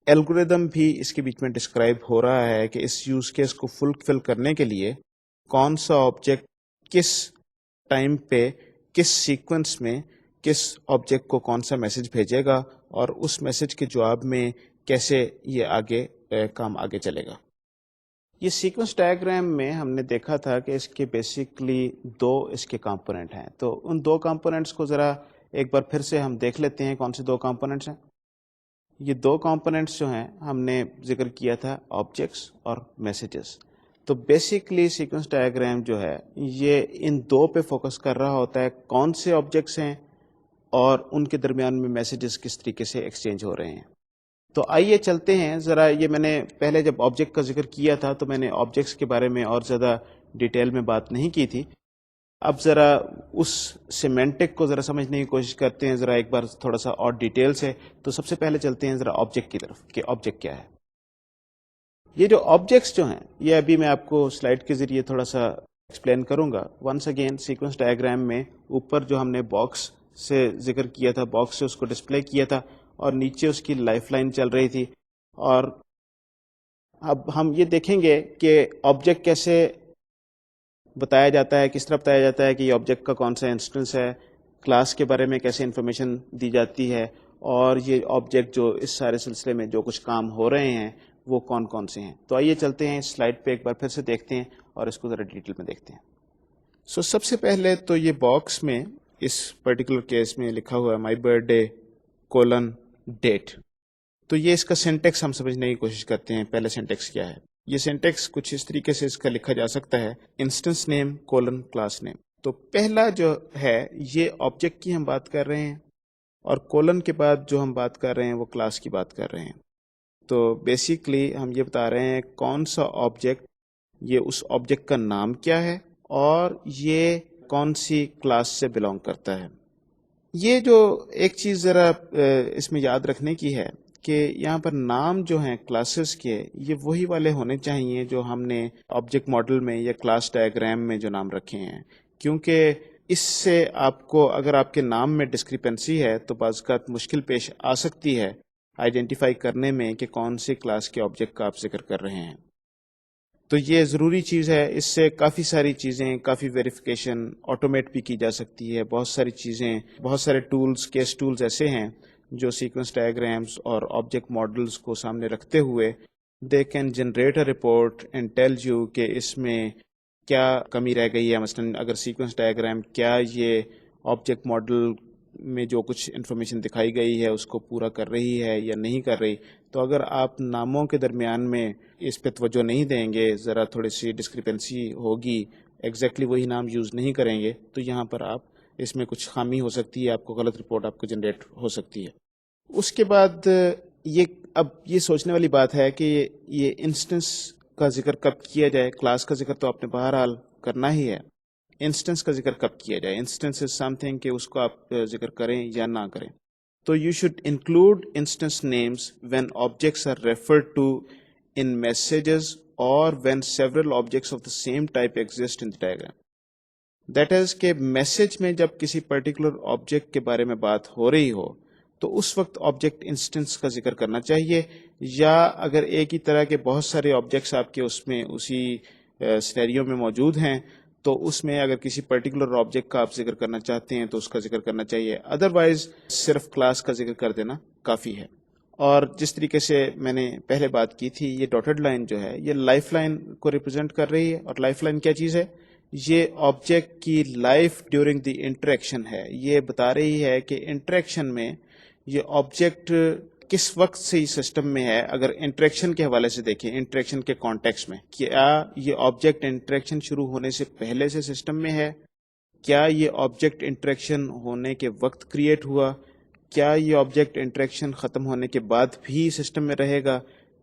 الگوریدم بھی اس کے بیچ میں ڈسکرائب ہو رہا ہے کہ اس یوز کیس کو فلفل کرنے کے لیے کون سا آبجیکٹ کس ٹائم پہ کس سیکوینس میں کس آبجیکٹ کو کون سا میسج بھیجے گا اور اس میسج کے جواب میں کیسے یہ آگے کام آگے چلے گا. یہ سیکوینس ڈائیگرام میں ہم نے دیکھا تھا کہ اس کے بیسیکلی دو اس کے کمپوننٹ ہیں. تو ان دو کمپوننٹس کو ذرا ایک بار پھر سے ہم دیکھ لیتے ہیں کون سے دو کمپوننٹس ہیں. یہ دو کمپوننٹس جو ہیں ہم نے ذکر کیا تھا آبجیکٹس اور میسیجز. تو بیسیکلی سیکوینس ڈائیگرام جو ہے یہ ان دو پہ فوکس کر رہا ہوتا ہے، کون سے آبجیکٹس ہیں اور ان کے درمیان میں میسیجز کس طریقے سے ایکسچینج ہو رہے ہیں. تو آئیے چلتے ہیں ذرا. یہ میں نے پہلے جب آبجیکٹ کا ذکر کیا تھا تو میں نے آبجیکٹس کے بارے میں اور زیادہ ڈیٹیل میں بات نہیں کی تھی. اب ذرا اس سیمینٹک کو ذرا سمجھنے کی کوشش کرتے ہیں ذرا ایک بار تھوڑا سا اور ڈیٹیل سے. تو سب سے پہلے چلتے ہیں ذرا آبجیکٹ کی طرف کہ آبجیکٹ کیا ہے. یہ جو آبجیکٹس جو ہیں یہ ابھی میں آپ کو سلائڈ کے ذریعے تھوڑا سا ایکسپلین کروں گا. ونس اگین سیکوینس ڈائیگرام میں اوپر جو ہم نے باکس سے ذکر کیا تھا، باکس سے اس کو ڈسپلے کیا تھا اور نیچے اس کی لائف لائن چل رہی تھی. اور اب ہم یہ دیکھیں گے کہ آبجیکٹ کیسے بتایا جاتا ہے، کس طرح بتایا جاتا ہے کہ یہ آبجیکٹ کا کون سا انسٹنس ہے، کلاس کے بارے میں کیسے انفارمیشن دی جاتی ہے، اور یہ آبجیکٹ جو اس سارے سلسلے میں جو کچھ کام ہو رہے ہیں وہ کون کون سے ہیں. تو آئیے چلتے ہیں سلائڈ پہ ایک بار پھر سے دیکھتے ہیں اور اس کو ذرا ڈیٹیل میں دیکھتے ہیں. سو سب سے پہلے تو یہ باکس میں اس پرٹیکولر کیس میں لکھا ہوا ہے مائی برتھ ڈے کولن ڈیٹ. تو یہ اس کا سینٹیکس ہم سمجھنے کی کوشش کرتے ہیں. پہلے سینٹیکس کیا ہے؟ یہ سینٹیکس کچھ اس طریقے سے اس کا لکھا جا سکتا ہے instance name colon class name. تو پہلا جو ہے یہ آبجیکٹ کی ہم بات کر رہے ہیں اور کولن کے بعد جو ہم بات کر رہے ہیں وہ کلاس کی بات کر رہے ہیں. تو بیسیکلی ہم یہ بتا رہے ہیں کون سا آبجیکٹ، یہ اس آبجیکٹ کا نام کیا ہے اور یہ کون سی کلاس سے بلانگ کرتا ہے. یہ جو ایک چیز ذرا اس میں یاد رکھنے کی ہے کہ یہاں پر نام جو ہیں کلاسز کے یہ وہی والے ہونے چاہیے جو ہم نے آبجیکٹ ماڈل میں یا کلاس ڈائیگرام میں جو نام رکھے ہیں، کیونکہ اس سے آپ کو اگر آپ کے نام میں ڈسکریپنسی ہے تو بعض اوقات مشکل پیش آ سکتی ہے آئیڈینٹیفائی کرنے میں کہ کون سی کلاس کے آبجیکٹ کا آپ ذکر کر رہے ہیں. تو یہ ضروری چیز ہے، اس سے کافی ساری چیزیں، کافی ویریفیکیشن آٹومیٹ بھی کی جا سکتی ہے. بہت ساری چیزیں، بہت سارے ٹولز، کیس ٹولز ایسے ہیں جو سیکوینس ڈائیگرامز اور آبجیکٹ ماڈلز کو سامنے رکھتے ہوئے they can generate a report and tell you کہ اس میں کیا کمی رہ گئی ہے. مثلا اگر سیکوینس ڈائیگرام کیا یہ آبجیکٹ ماڈل میں جو کچھ انفارمیشن دکھائی گئی ہے اس کو پورا کر رہی ہے یا نہیں کر رہی. تو اگر آپ ناموں کے درمیان میں اس پہ توجہ نہیں دیں گے، ذرا تھوڑی سی ڈسکریپنسی ہوگی، ایگزیکٹلی وہی نام یوز نہیں کریں گے، تو یہاں پر آپ اس میں کچھ خامی ہو سکتی ہے، آپ کو غلط رپورٹ آپ کو جنریٹ ہو سکتی ہے. اس کے بعد اب یہ سوچنے والی بات ہے کہ یہ انسٹنس کا ذکر کب کیا جائے. کلاس کا ذکر تو آپ نے بہرحال کرنا ہی ہے، انسٹنس کا ذکر کب کیا جائے. انسٹنس از سم تھنگ کہ اس کو آپ ذکر کریں یا نہ کریں. تو you should include instance names when objects are referred to in messages or when several objects of the same type exist in the diagram. That is کہ میسج میں جب کسی پرٹیکولر آبجیکٹ کے بارے میں بات ہو رہی ہو تو اس وقت آبجیکٹ انسٹنس کا ذکر کرنا چاہیے، یا اگر ایک ہی طرح کے بہت سارے آبجیکٹس آپ کے اس میں اسی سینیریو میں موجود ہیں تو اس میں اگر کسی پرٹیکولر آبجیکٹ کا آپ ذکر کرنا چاہتے ہیں تو اس کا ذکر کرنا چاہیے. ادروائز صرف کلاس کا ذکر کر دینا کافی ہے. اور جس طریقے سے میں نے پہلے بات کی تھی، یہ ڈاٹڈ لائن جو ہے یہ لائف لائن کو ریپرزینٹ کر رہی ہے. اور لائف لائن کیا چیز ہے؟ یہ آبجیکٹ کی لائف ڈیورنگ دی انٹریکشن ہے. یہ بتا رہی ہے کہ انٹریکشن میں یہ آبجیکٹ کس وقت سے سسٹم میں ہے. اگر انٹریکشن کے حوالے سے دیکھیں، انٹریکشن کے کانٹیکس میں، کیا یہ آبجیکٹ انٹریکشن شروع ہونے سے پہلے سے سسٹم میں ہے؟ کیا یہ آبجیکٹ انٹریکشن ہونے کے وقت کریٹ ہوا؟ کیا یہ آبجیکٹ انٹریکشن ختم ہونے کے بعد بھی سسٹم میں رہے گا؟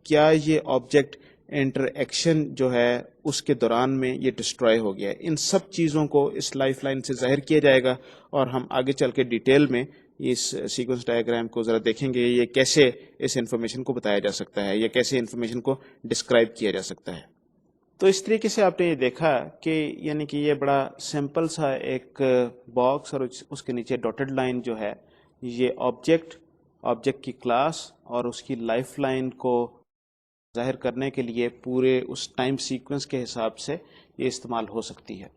کیا یہ آبجیکٹ انٹریکشن جو ہے اس کے دوران میں یہ ڈسٹروائے ہو گیا ہے؟ ان سب چیزوں کو اس لائف لائن سے ظاہر کیا جائے گا، اور ہم آگے چل کے ڈیٹیل میں اس سیکوینس ڈائیگرام کو ذرا دیکھیں گے یہ کیسے اس انفارمیشن کو بتایا جا سکتا ہے، یا کیسے انفارمیشن کو ڈسکرائب کیا جا سکتا ہے. تو اس طریقے سے آپ نے یہ دیکھا کہ یعنی کہ یہ بڑا سمپل سا ایک باکس اور اس کے نیچے ڈاٹڈ لائن جو ہے یہ آبجیکٹ کی کلاس اور اس کی لائف لائن کو ظاہر کرنے کے لیے پورے اس ٹائم سیکوینس کے حساب سے یہ استعمال ہو سکتی ہے.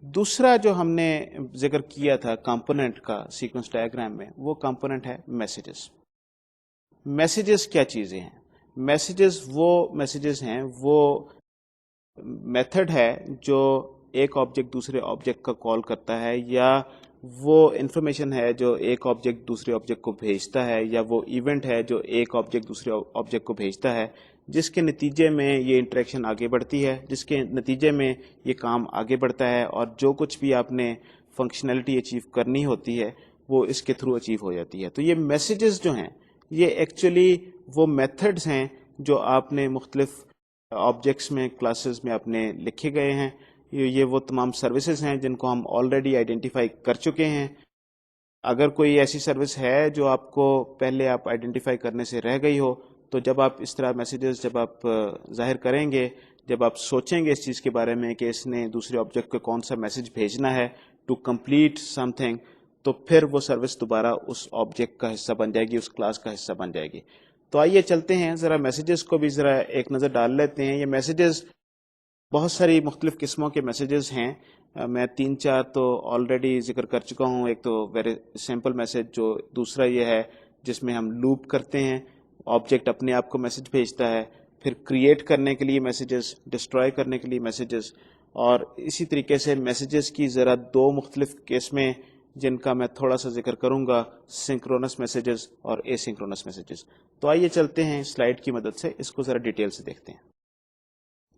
دوسرا جو ہم نے ذکر کیا تھا کمپوننٹ کا سیکوینس ڈائیگرام میں، وہ کمپوننٹ ہے میسیجز. میسیجز کیا چیزیں ہیں؟ میسیجز ہیں وہ میتھڈ ہے جو ایک آبجیکٹ دوسرے آبجیکٹ کا کال کرتا ہے، یا وہ انفارمیشن ہے جو ایک آبجیکٹ دوسرے آبجیکٹ کو بھیجتا ہے، یا وہ ایونٹ ہے جو ایک آبجیکٹ دوسرے آبجیکٹ کو بھیجتا ہے، جس کے نتیجے میں یہ انٹریکشن آگے بڑھتی ہے، جس کے نتیجے میں یہ کام آگے بڑھتا ہے، اور جو کچھ بھی آپ نے فنکشنلٹی اچیو کرنی ہوتی ہے وہ اس کے تھرو اچیو ہو جاتی ہے. تو یہ میسیجز جو ہیں یہ ایکچولی وہ میتھڈز ہیں جو آپ نے مختلف آبجیکٹس میں، کلاسز میں آپ نے لکھے گئے ہیں. یہ وہ تمام سروسز ہیں جن کو ہم آلریڈی آئیڈینٹیفائی کر چکے ہیں. اگر کوئی ایسی سروس ہے جو آپ کو پہلے آپ آئیڈینٹیفائی کرنے سے رہ گئی ہو، تو جب آپ اس طرح میسیجز جب آپ ظاہر کریں گے، جب آپ سوچیں گے اس چیز کے بارے میں کہ اس نے دوسرے آبجیکٹ کو کون سا میسیج بھیجنا ہے ٹو کمپلیٹ سم تھنگ، تو پھر وہ سروس دوبارہ اس آبجیکٹ کا حصہ بن جائے گی، اس کلاس کا حصہ بن جائے گی. تو آئیے چلتے ہیں ذرا میسیجز کو بھی ذرا ایک نظر ڈال لیتے ہیں. یہ میسیجز بہت ساری مختلف قسموں کے میسیجز ہیں. میں 3-4 تو آلریڈی ذکر کر چکا ہوں. ایک تو ویری سمپل میسیج، جو دوسرا یہ ہے جس میں ہم لوپ کرتے ہیں، آبجیکٹ اپنے آپ کو میسیج بھیجتا ہے، پھر کریٹ کرنے کے لیے میسیجز، ڈسٹروائے کرنے کے لیے میسیجز. اور اسی طریقے سے میسیجز کی ذرا 2 مختلف قسمیں جن کا میں تھوڑا سا ذکر کروں گا، سنکرونس میسیجز اور اے سنکرونس میسیجز. تو آئیے چلتے ہیں سلائیڈ کی مدد سے اس کو ذرا ڈیٹیل سے دیکھتے ہیں.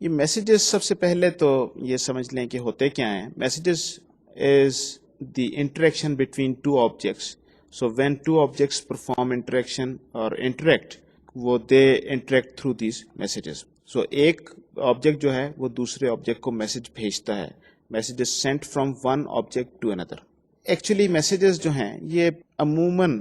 یہ میسیجز سب سے پہلے تو یہ سمجھ لیں کہ ہوتے کیا ہیں. Messages is the interaction between two objects. So when two objects perform interaction اور انٹریکٹ، وہ they interact through these messages. So ایک آبجیکٹ جو ہے وہ دوسرے آبجیکٹ کو میسج بھیجتا ہے. Message is sent from one object to اندر. ایکچولی میسیجز جو ہیں یہ عموماً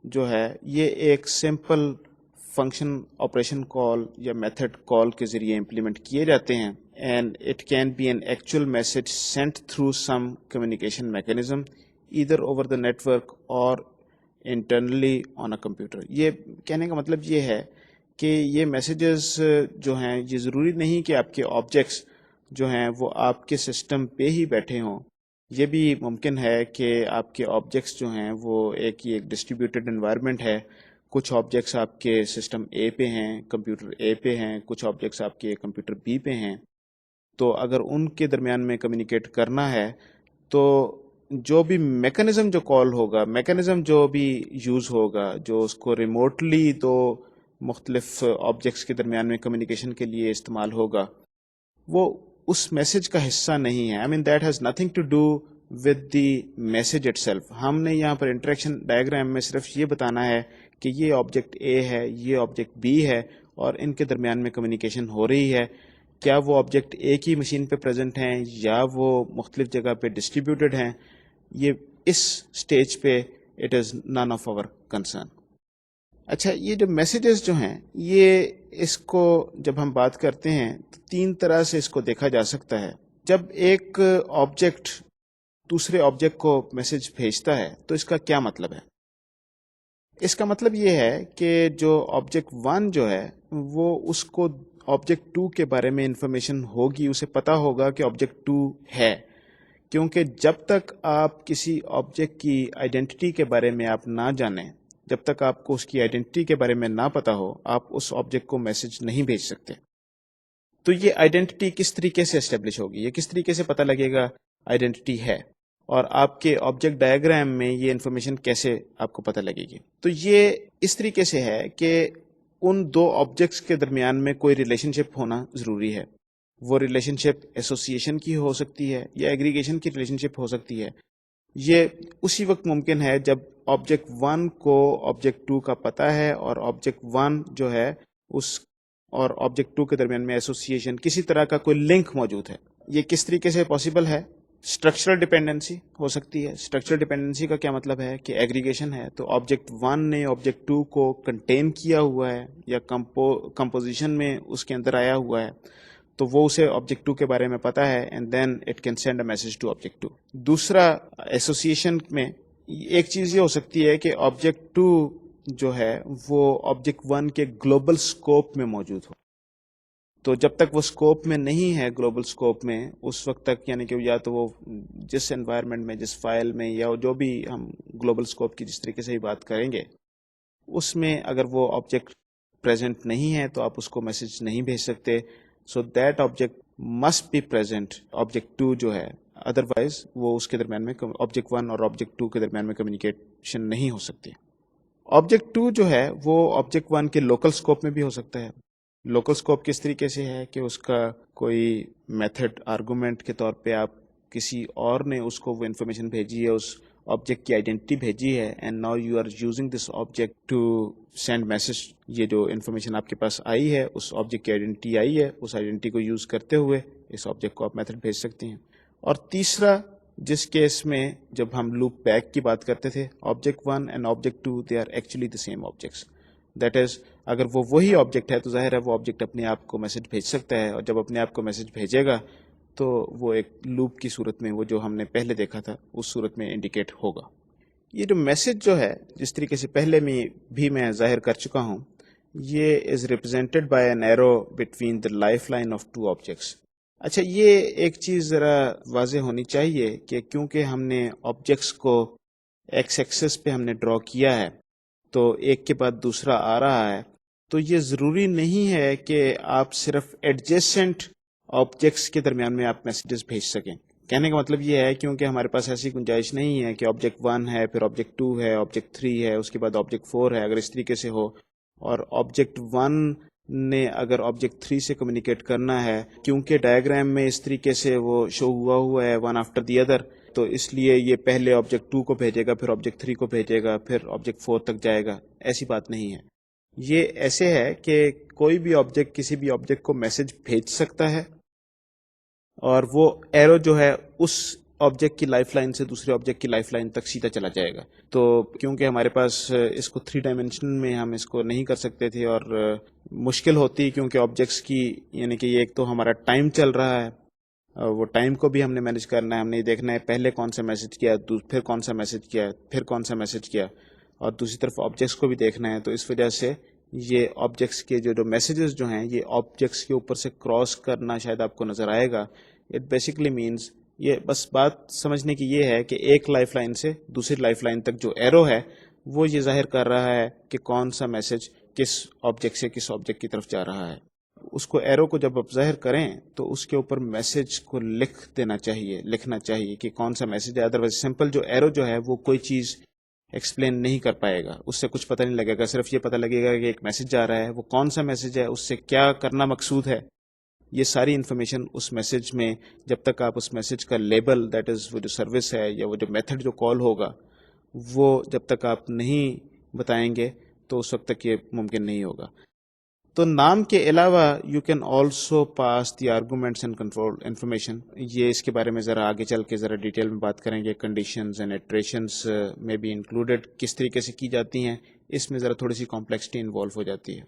جو ہے یہ ایک سمپل فنکشن آپریشن کال یا میتھڈ کال کے ذریعے امپلیمنٹ کیے جاتے ہیں. And it can be an actual message sent through some communication mechanism either over the network or internally on a computer. یہ کہنے کا مطلب یہ ہے کہ یہ میسیجز جو ہیں یہ ضروری نہیں کہ آپ کے آبجیکٹس جو ہیں وہ آپ کے سسٹم پہ ہی بیٹھے ہوں. یہ بھی ممکن ہے کہ آپ کے آبجیکٹس جو ہیں وہ ایک ڈسٹریبیوٹیڈ انوائرمنٹ ہے. کچھ آبجیکٹس آپ کے سسٹم اے پہ ہیں، کمپیوٹر اے پہ ہیں، کچھ آبجیکٹس آپ کے کمپیوٹر بی پہ ہیں. تو اگر ان کے درمیان میں کمیونیکیٹ کرنا ہے تو جو بھی میکانزم جو کال ہوگا، میکانزم جو بھی یوز ہوگا، جو اس کو ریموٹلی دو مختلف آبجیکٹس کے درمیان میں کمیونیکیشن کے لیے استعمال ہوگا، وہ اس میسج کا حصہ نہیں ہے. I mean that has nothing to do with the message itself. ہم نے یہاں پر انٹریکشن ڈائیگرام میں صرف یہ بتانا ہے کہ یہ آبجیکٹ اے ہے، یہ آبجیکٹ بی ہے، اور ان کے درمیان میں کمیونیکیشن ہو رہی ہے. کیا وہ آبجیکٹ ایک ہی مشین پہ پریزنٹ ہیں یا وہ مختلف جگہ پہ ڈسٹریبیوٹیڈ ہیں، یہ اس سٹیج پہ it is none of our concern. اچھا، یہ جو میسیجز جو ہیں یہ اس کو جب ہم بات کرتے ہیں تو تین طرح سے اس کو دیکھا جا سکتا ہے. جب ایک آبجیکٹ دوسرے آبجیکٹ کو میسج بھیجتا ہے تو اس کا کیا مطلب ہے؟ اس کا مطلب یہ ہے کہ جو آبجیکٹ 1 جو ہے وہ اس کو آبجیکٹ 2 کے بارے میں انفارمیشن ہوگی، اسے پتا ہوگا کہ آبجیکٹ 2 ہے. کیونکہ جب تک آپ کسی آبجیکٹ کی آئیڈینٹی کے بارے میں آپ نہ جانیں، جب تک آپ کو اس کی آئیڈینٹی کے بارے میں نہ پتا ہو، آپ اس آبجیکٹ کو میسج نہیں بھیج سکتے. تو یہ آئیڈینٹی کس طریقے سے اسٹیبلش ہوگی، یہ کس طریقے سے پتہ لگے گا آئیڈینٹی ہے، اور آپ کے آبجیکٹ ڈائیگرام میں یہ انفارمیشن کیسے آپ کو پتہ لگے گی؟ تو یہ اس طریقے سے ہے کہ ان دو آبجیکٹس کے درمیان میں کوئی ریلیشن شپ ہونا ضروری ہے. وہ ریلیشن شپ ایسوسیشن کی ہو سکتی ہے یا ایگریگیشن کی ریلیشن شپ ہو سکتی ہے. یہ اسی وقت ممکن ہے جب آبجیکٹ 1 کو آبجیکٹ 2 کا پتہ ہے اور آبجیکٹ 1 جو ہے اس اور آبجیکٹ 2 کے درمیان میں ایسوسیشن، کسی طرح کا کوئی لنک موجود ہے. یہ کس طریقے سے پاسبل ہے؟ اسٹرکچرل ڈیپینڈنسی ہو سکتی ہے. اسٹرکچرل ڈیپینڈنسی کا کیا مطلب ہے کہ ایگریگیشن ہے تو آبجیکٹ 1 نے آبجیکٹ 2 کو کنٹین کیا ہوا ہے یا کمپوزیشن میں اس کے اندر آیا ہوا ہے، تو وہ اسے آبجیکٹ 2 کے بارے میں پتا ہے and then it can send a message to object 2. دوسرا ایسوسیشن میں ایک چیز یہ ہو سکتی ہے کہ آبجیکٹ 2 جو ہے وہ آبجیکٹ 1 کے گلوبل سکوپ میں موجود ہو. تو جب تک وہ سکوپ میں نہیں ہے، گلوبل سکوپ میں، اس وقت تک یعنی کہ یا تو وہ جس انوائرمنٹ میں، جس فائل میں، یا جو بھی ہم گلوبل سکوپ کی جس طریقے سے ہی بات کریں گے، اس میں اگر وہ آبجیکٹ پریزنٹ نہیں ہے تو آپ اس کو میسج نہیں بھیج سکتے. So that object must be present, object 2 جو ہے، ادروائز وہ اس کے درمیان میں آبجیکٹ 1 اور آبجیکٹ 2 کے درمیان میں کمیونیکیشن نہیں ہو سکتی. آبجیکٹ 2 جو ہے وہ آبجیکٹ 1 کے لوکل سکوپ میں بھی ہو سکتا ہے. لوکل سکوپ کس طریقے سے ہے کہ اس کا کوئی میتھڈ آرگومنٹ کے طور پہ آپ کسی اور نے اس کو وہ انفارمیشن بھیجی ہے، اس آبجیکٹ کی آئیڈینٹی بھیجی ہے، and now you are using this object to send message. یہ جو انفارمیشن آپ کے پاس آئی ہے، اس آبجیکٹ کی آئیڈینٹی آئی ہے، اس آئیڈینٹی کو یوز کرتے ہوئے اس آبجیکٹ کو آپ میتھڈ بھیج سکتے ہیں. اور تیسرا، جس کیس میں جب ہم لوپ بیک کی بات کرتے تھے، object 1 and object 2 they are actually the same objects. That is, اگر وہ وہی آبجیکٹ ہے تو ظاہر ہے وہ آبجیکٹ اپنے آپ کو میسج بھیج سکتا ہے، اور جب اپنے آپ کو میسج بھیجے گا تو وہ ایک لوپ کی صورت میں، وہ جو ہم نے پہلے دیکھا تھا اس صورت میں انڈیکیٹ ہوگا. یہ جو میسج جو ہے، جس طریقے سے پہلے میں ظاہر کر چکا ہوں، یہ is represented by an arrow between the life line of two objects. اچھا، یہ ایک چیز ذرا واضح ہونی چاہیے کہ کیونکہ ہم نے آبجیکٹس کو ایکس ایکسس پہ ہم نے ڈرا کیا ہے تو ایک کے بعد دوسرا آ رہا ہے، تو یہ ضروری نہیں ہے کہ آپ صرف ایڈجیسنٹ آبجیکٹس کے درمیان میں آپ میسیجز بھیج سکیں. کہنے کا مطلب یہ ہے کیونکہ ہمارے پاس ایسی گنجائش نہیں ہے کہ آبجیکٹ 1 ہے، پھر آبجیکٹ 2 ہے، آبجیکٹ 3 ہے، اس کے بعد آبجیکٹ 4 ہے. اگر اس طریقے سے ہو اور آبجیکٹ 1 نے اگر آبجیکٹ 3 سے کمیونیکیٹ کرنا ہے، کیونکہ ڈائیگرام میں اس طریقے سے وہ شو ہوا ہے ون آفٹر دی ادر، تو اس لیے یہ پہلے آبجیکٹ 2 کو بھیجے گا، پھر آبجیکٹ 3 کو بھیجے گا، پھر آبجیکٹ 4 تک جائے گا. ایسی بات نہیں ہے. یہ ایسے ہے کہ کوئی بھی آبجیکٹ کسی بھی آبجیکٹ کو میسج بھیج سکتا ہے، اور وہ ایرو جو ہے اس آبجیکٹ کی لائف لائن سے دوسرے آبجیکٹ کی لائف لائن تک سیدھا چلا جائے گا. تو کیونکہ ہمارے پاس اس کو 3 ڈائمینشن میں ہم اس کو نہیں کر سکتے تھے، اور مشکل ہوتی کیونکہ آبجیکٹس کی یعنی کہ یہ ایک تو ہمارا ٹائم چل رہا ہے، وہ ٹائم کو بھی ہم نے مینیج کرنا ہے. ہم نے یہ دیکھنا ہے پہلے کون سا میسج کیا، پھر کون سا میسج کیا، پھر کون سا میسج کیا، اور دوسری طرف آبجیکٹس کو بھی دیکھنا ہے. تو اس وجہ سے یہ آبجیکٹس کے جو میسیجز جو ہیں یہ آبجیکٹس کے اوپر سے کراس کرنا شاید آپ کو نظر آئے گا. اٹ بیسکلی مینز، یہ بس بات سمجھنے کی یہ ہے کہ ایک لائف لائن سے دوسری لائف لائن تک جو ایرو ہے وہ یہ ظاہر کر رہا ہے کہ کون سا میسج کس آبجیکٹ سے کس آبجیکٹ کی طرف جا رہا ہے. اس کو ایرو کو جب آپ ظاہر کریں تو اس کے اوپر میسج کو لکھ دینا چاہیے، لکھنا چاہیے کہ کون سا میسج ہے. ادروائز سمپل جو ایرو جو ہے وہ کوئی چیز ایکسپلین نہیں کر پائے گا، اس سے کچھ پتہ نہیں لگے گا. صرف یہ پتہ لگے گا کہ ایک میسج جا رہا ہے، وہ کون سا میسج ہے، اس سے کیا کرنا مقصود ہے. یہ ساری انفارمیشن اس میسج میں، جب تک آپ اس میسج کا لیبل دیٹ از وہ جو سروس ہے یا وہ جو میتھڈ جو کال ہوگا وہ جب تک آپ نہیں بتائیں گے تو اس وقت تک یہ ممکن نہیں ہوگا. تو نام کے علاوہ you can also pass the arguments and control information. یہ اس کے بارے میں ذرا آگے چل کے ذرا ڈیٹیل میں بات کریں گے. کنڈیشنز اینڈ ایٹریشنز میں بھی انکلوڈیڈ کس طریقے سے کی جاتی ہیں، اس میں ذرا تھوڑی سی کمپلیکسٹی انوالو ہو جاتی ہے.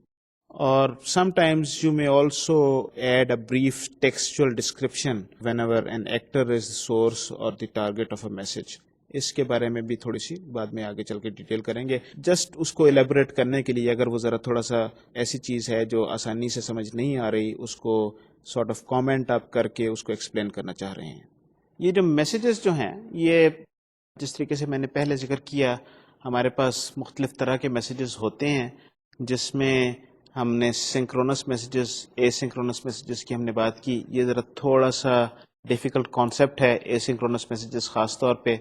اور sometimes you may also add a brief textual description whenever an actor is the source اور the target of a message. اس کے بارے میں بھی تھوڑی سی بعد میں آگے چل کے ڈیٹیل کریں گے. جسٹ اس کو ایلیبوریٹ کرنے کے لیے، اگر وہ ذرا تھوڑا سا ایسی چیز ہے جو آسانی سے سمجھ نہیں آ رہی، اس کو سارٹ آف کامنٹ آپ کر کے اس کو ایکسپلین کرنا چاہ رہے ہیں. یہ جو میسیجز جو ہیں، یہ جس طریقے سے میں نے پہلے ذکر کیا، ہمارے پاس مختلف طرح کے میسیجز ہوتے ہیں، جس میں ہم نے سنکرونس میسیجز، اے سنکرونس میسیجز کی ہم نے بات کی. یہ ذرا تھوڑا سا ڈیفیکلٹ کانسیپٹ ہے اے سنکرونس میسیجز خاص طور پہ،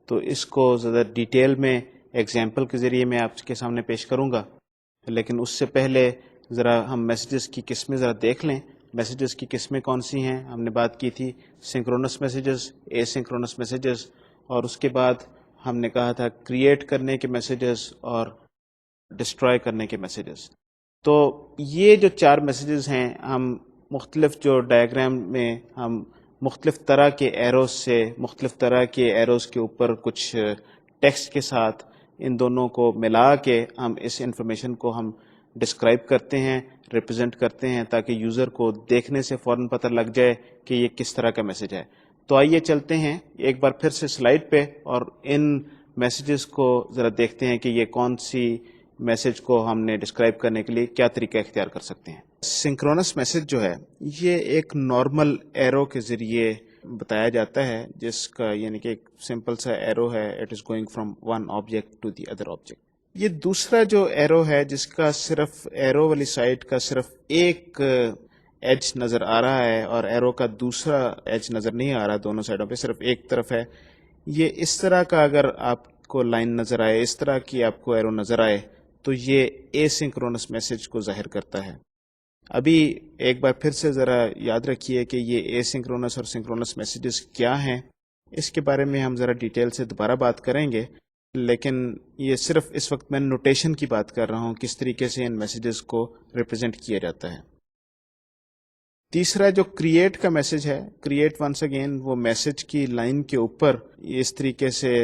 تو اس کو زیادہ ڈیٹیل میں ایگزامپل کے ذریعے میں آپ کے سامنے پیش کروں گا. لیکن اس سے پہلے ذرا ہم میسیجز کی قسمیں ذرا دیکھ لیں. میسیجز کی قسمیں کون سی ہیں؟ ہم نے بات کی تھی سنکرونس میسیجز، اے سنکرونس میسیجز، اور اس کے بعد ہم نے کہا تھا کریٹ کرنے کے میسیجز اور ڈسٹرائے کرنے کے میسیجز. تو یہ جو 4 میسیجز ہیں، ہم مختلف جو ڈائیگرام میں ہم مختلف طرح کے ایروز سے، مختلف طرح کے ایروز کے اوپر کچھ ٹیکسٹ کے ساتھ ان دونوں کو ملا کے ہم اس انفارمیشن کو ہم ڈسکرائب کرتے ہیں، ریپرزینٹ کرتے ہیں، تاکہ یوزر کو دیکھنے سے فوراً پتہ لگ جائے کہ یہ کس طرح کا میسج ہے. تو آئیے چلتے ہیں ایک بار پھر سے سلائیڈ پہ، اور ان میسیجز کو ذرا دیکھتے ہیں کہ یہ کون سی میسج کو ہم نے ڈسکرائب کرنے کے لیے کیا طریقہ اختیار کر سکتے ہیں. سنکرونس میسج جو ہے یہ ایک نارمل ایرو کے ذریعے بتایا جاتا ہے، جس کا یعنی کہ ایک سمپل سا ایرو ہے، it is going from one object to the other object. یہ دوسرا جو ایرو ہے جس کا صرف ایرو والی سائڈ کا صرف ایک ایج نظر آ رہا ہے اور ایرو کا دوسرا ایج نظر نہیں آ رہا، دونوں سائڈوں پہ صرف ایک طرف ہے. یہ اس طرح کا اگر آپ کو لائن نظر آئے، اس طرح کی آپ کو ایرو نظر آئے، تو یہ اے سنکرونس میسج کو ظاہر کرتا ہے. ابھی ایک بار پھر سے ذرا یاد رکھیے کہ یہ اے سنکرونس اور سنکرونس میسیجز کیا ہیں، اس کے بارے میں ہم ذرا ڈیٹیل سے دوبارہ بات کریں گے. لیکن یہ صرف اس وقت میں نوٹیشن کی بات کر رہا ہوں، کس طریقے سے ان میسیجز کو ریپرزینٹ کیا جاتا ہے. تیسرا جو کریٹ کا میسج ہے، کریٹ ونس اگین وہ میسج کی لائن کے اوپر اس طریقے سے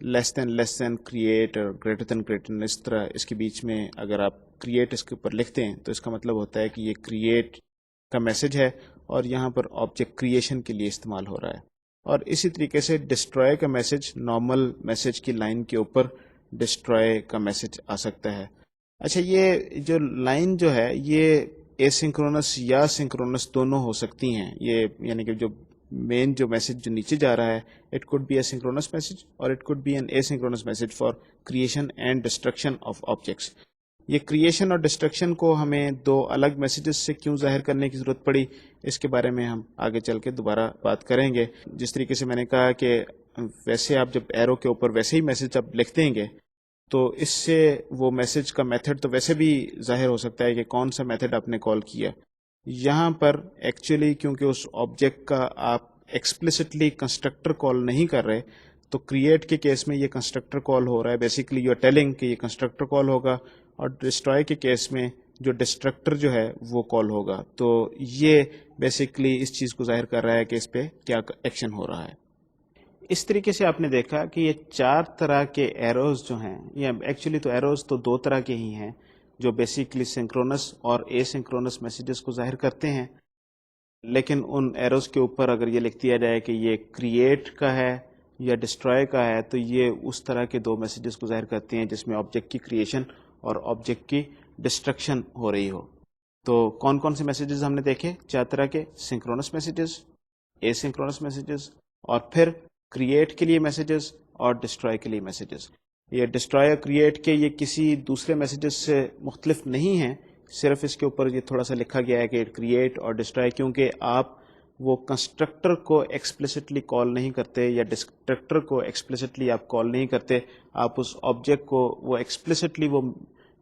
لیس دین کریٹ اور گریٹر دین اس طرح اس کے بیچ میں اگر آپ کریٹ اس کے اوپر لکھتے ہیں تو اس کا مطلب ہوتا ہے کہ یہ کریٹ کا میسج ہے اور یہاں پر آبجیکٹ کریشن کے لیے استعمال ہو رہا ہے. اور اسی طریقے سے ڈسٹرائے کا میسج نارمل میسج کی لائن کے اوپر ڈسٹرائے کا میسج آ سکتا ہے. اچھا، یہ جو لائن جو ہے یہ اے سنکرونس یا سنکرونس دونوں ہو سکتی ہیں. یہ یعنی کہ جو مین جو میسج جو نیچے جا رہا ہے، it could be a synchronous message اور it could be an a synchronous message for creation and destruction of objects. یہ کریشن اور ڈسٹرکشن کو ہمیں دو الگ میسیجز سے کیوں ظاہر کرنے کی ضرورت پڑی، اس کے بارے میں ہم آگے چل کے دوبارہ بات کریں گے. جس طریقے سے میں نے کہا کہ ویسے آپ جب ایرو کے اوپر ویسے ہی میسج آپ لکھ دیں گے تو اس سے وہ میسج کا میتھڈ تو ویسے بھی ظاہر ہو سکتا ہے کہ کون سا میتھڈ آپ نے کال کیا. یہاں پر ایکچولی کیونکہ اس آبجیکٹ کا آپ ایکسپلسٹلی کنسٹرکٹر کال نہیں کر رہے، تو کریٹ کے کیس میں یہ کنسٹرکٹر کال ہو رہا ہے. بیسیکلی یو آر ٹیلنگ کہ یہ کنسٹرکٹر کال ہوگا، اور ڈسٹروائے کے کیس میں جو ڈسٹرکٹر جو ہے وہ کال ہوگا. تو یہ بیسیکلی اس چیز کو ظاہر کر رہا ہے کہ اس پہ کیا ایکشن ہو رہا ہے. اس طریقے سے آپ نے دیکھا کہ یہ 4 طرح کے ایروز جو ہیں، یا ایکچولی تو ایروز تو 2 طرح کے ہی ہیں جو بیسیکلی سنکرونس اور اے سنکرونس میسیجز کو ظاہر کرتے ہیں. لیکن ان ایروز کے اوپر اگر یہ لکھ دیا جائے کہ یہ کریٹ کا ہے یا ڈسٹروائے کا ہے، تو یہ اس طرح کے 2 میسیجز کو ظاہر کرتے ہیں جس میں آبجیکٹ کی کریشن اور آبجیکٹ کی ڈسٹرکشن ہو رہی ہو. تو کون کون سے میسیجز ہم نے دیکھے؟ 4 طرح کے: سنکرونس میسیجز، اے سنکرونس میسیجز، اور پھر کریٹ کے لیے میسیجز اور ڈسٹروائے کے لیے میسیجز. یہ ڈسٹروائے اور کریٹ کے یہ کسی دوسرے میسیجز سے مختلف نہیں ہیں، صرف اس کے اوپر یہ تھوڑا سا لکھا گیا ہے کہ کریٹ اور ڈسٹروائے، کیونکہ آپ وہ کنسٹرکٹر کو ایکسپلسٹلی کال نہیں کرتے یا ڈسٹرکٹر کو ایکسپلسٹلی آپ کال نہیں کرتے. آپ اس آبجیکٹ کو وہ ایکسپلسٹلی وہ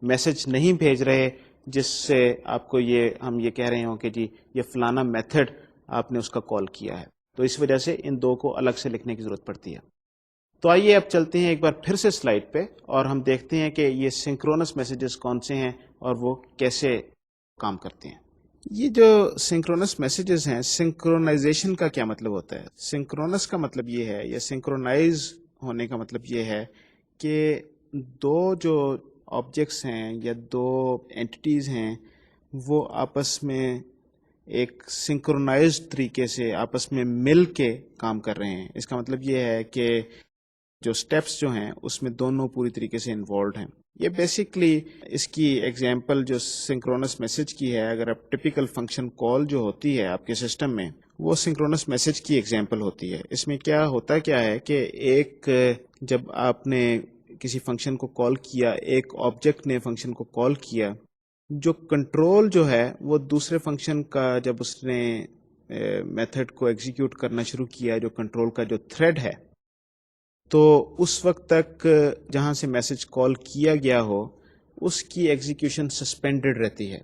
میسج نہیں بھیج رہے جس سے آپ کو ہم یہ کہہ رہے ہوں کہ جی یہ فلانا میتھڈ آپ نے اس کا کال کیا ہے. تو اس وجہ سے ان 2 کو الگ سے لکھنے کی ضرورت پڑتی ہے. تو آئیے اب چلتے ہیں ایک بار پھر سے سلائڈ پہ اور ہم دیکھتے ہیں کہ یہ سنکرونس میسیجز کون سے ہیں اور وہ کیسے کام کرتے ہیں. یہ جو سنکرونس میسیجز ہیں، سنکرونائزیشن کا کیا مطلب ہوتا ہے؟ سنکرونس کا مطلب یہ ہے، یا سنکرونائز ہونے کا مطلب یہ ہے کہ 2 جو آبجیکٹس ہیں یا 2 اینٹیز ہیں وہ آپس میں ایک سنکرونائزڈ طریقے سے آپس میں مل کے کام کر رہے ہیں. اس کا مطلب یہ ہے کہ جو سٹیپس جو ہیں اس میں دونوں پوری طریقے سے انوالوڈ ہیں. یہ بیسیکلی اس کی ایگزامپل جو سنکرونس میسج کی ہے، اگر آپ ٹپیکل فنکشن کال جو ہوتی ہے آپ کے سسٹم میں، وہ سنکرونس میسج کی ایگزامپل ہوتی ہے. اس میں کیا ہوتا کیا ہے کہ جب آپ نے کسی فنکشن کو کال کیا، ایک آبجیکٹ نے فنکشن کو کال کیا، جو کنٹرول جو ہے وہ دوسرے فنکشن کا جب اس نے میتھڈ کو ایگزیکیوٹ کرنا شروع کیا، جو کنٹرول کا جو تھریڈ ہے، تو اس وقت تک جہاں سے میسج کال کیا گیا ہو اس کی ایگزیکیوشن سسپینڈڈ رہتی ہے.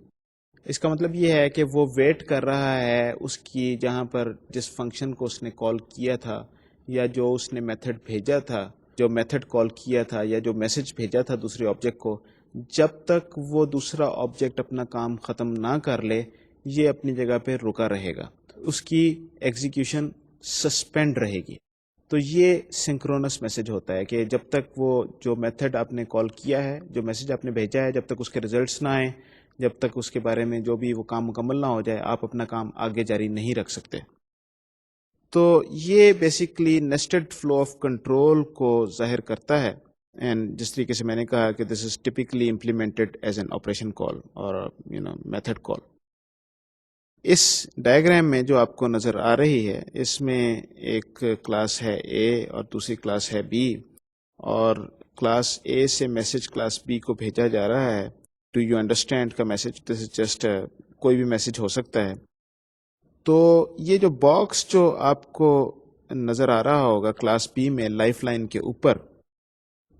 اس کا مطلب یہ ہے کہ وہ ویٹ کر رہا ہے اس کی، جہاں پر جس فنکشن کو اس نے کال کیا تھا یا جو اس نے میتھڈ بھیجا تھا، جو میتھڈ کال کیا تھا یا جو میسج بھیجا تھا دوسرے آبجیکٹ کو، جب تک وہ دوسرا آبجیکٹ اپنا کام ختم نہ کر لے یہ اپنی جگہ پہ رکا رہے گا، اس کی ایگزیکیوشن سسپینڈ رہے گی. تو یہ سنکرونس میسج ہوتا ہے کہ جب تک وہ جو میتھڈ آپ نے کال کیا ہے، جو میسج آپ نے بھیجا ہے، جب تک اس کے ریزلٹس نہ آئیں، جب تک اس کے بارے میں جو بھی وہ کام مکمل نہ ہو جائے، آپ اپنا کام آگے جاری نہیں رکھ سکتے. تو یہ basically nested flow of control کو ظاہر کرتا ہے. اینڈ جس طریقے سے میں نے کہا کہ this is typically implemented as an operation call اور میتھڈ کال. اس ڈائیگرام میں جو آپ کو نظر آ رہی ہے، اس میں ایک کلاس ہے اے اور دوسری کلاس ہے بی، اور کلاس اے سے میسج کلاس بی کو بھیجا جا رہا ہے. ڈو یو انڈرسٹینڈ کا میسج، دس از جسٹ کوئی بھی میسج ہو سکتا ہے. تو یہ جو باکس جو آپ کو نظر آ رہا ہوگا کلاس بی میں لائف لائن کے اوپر،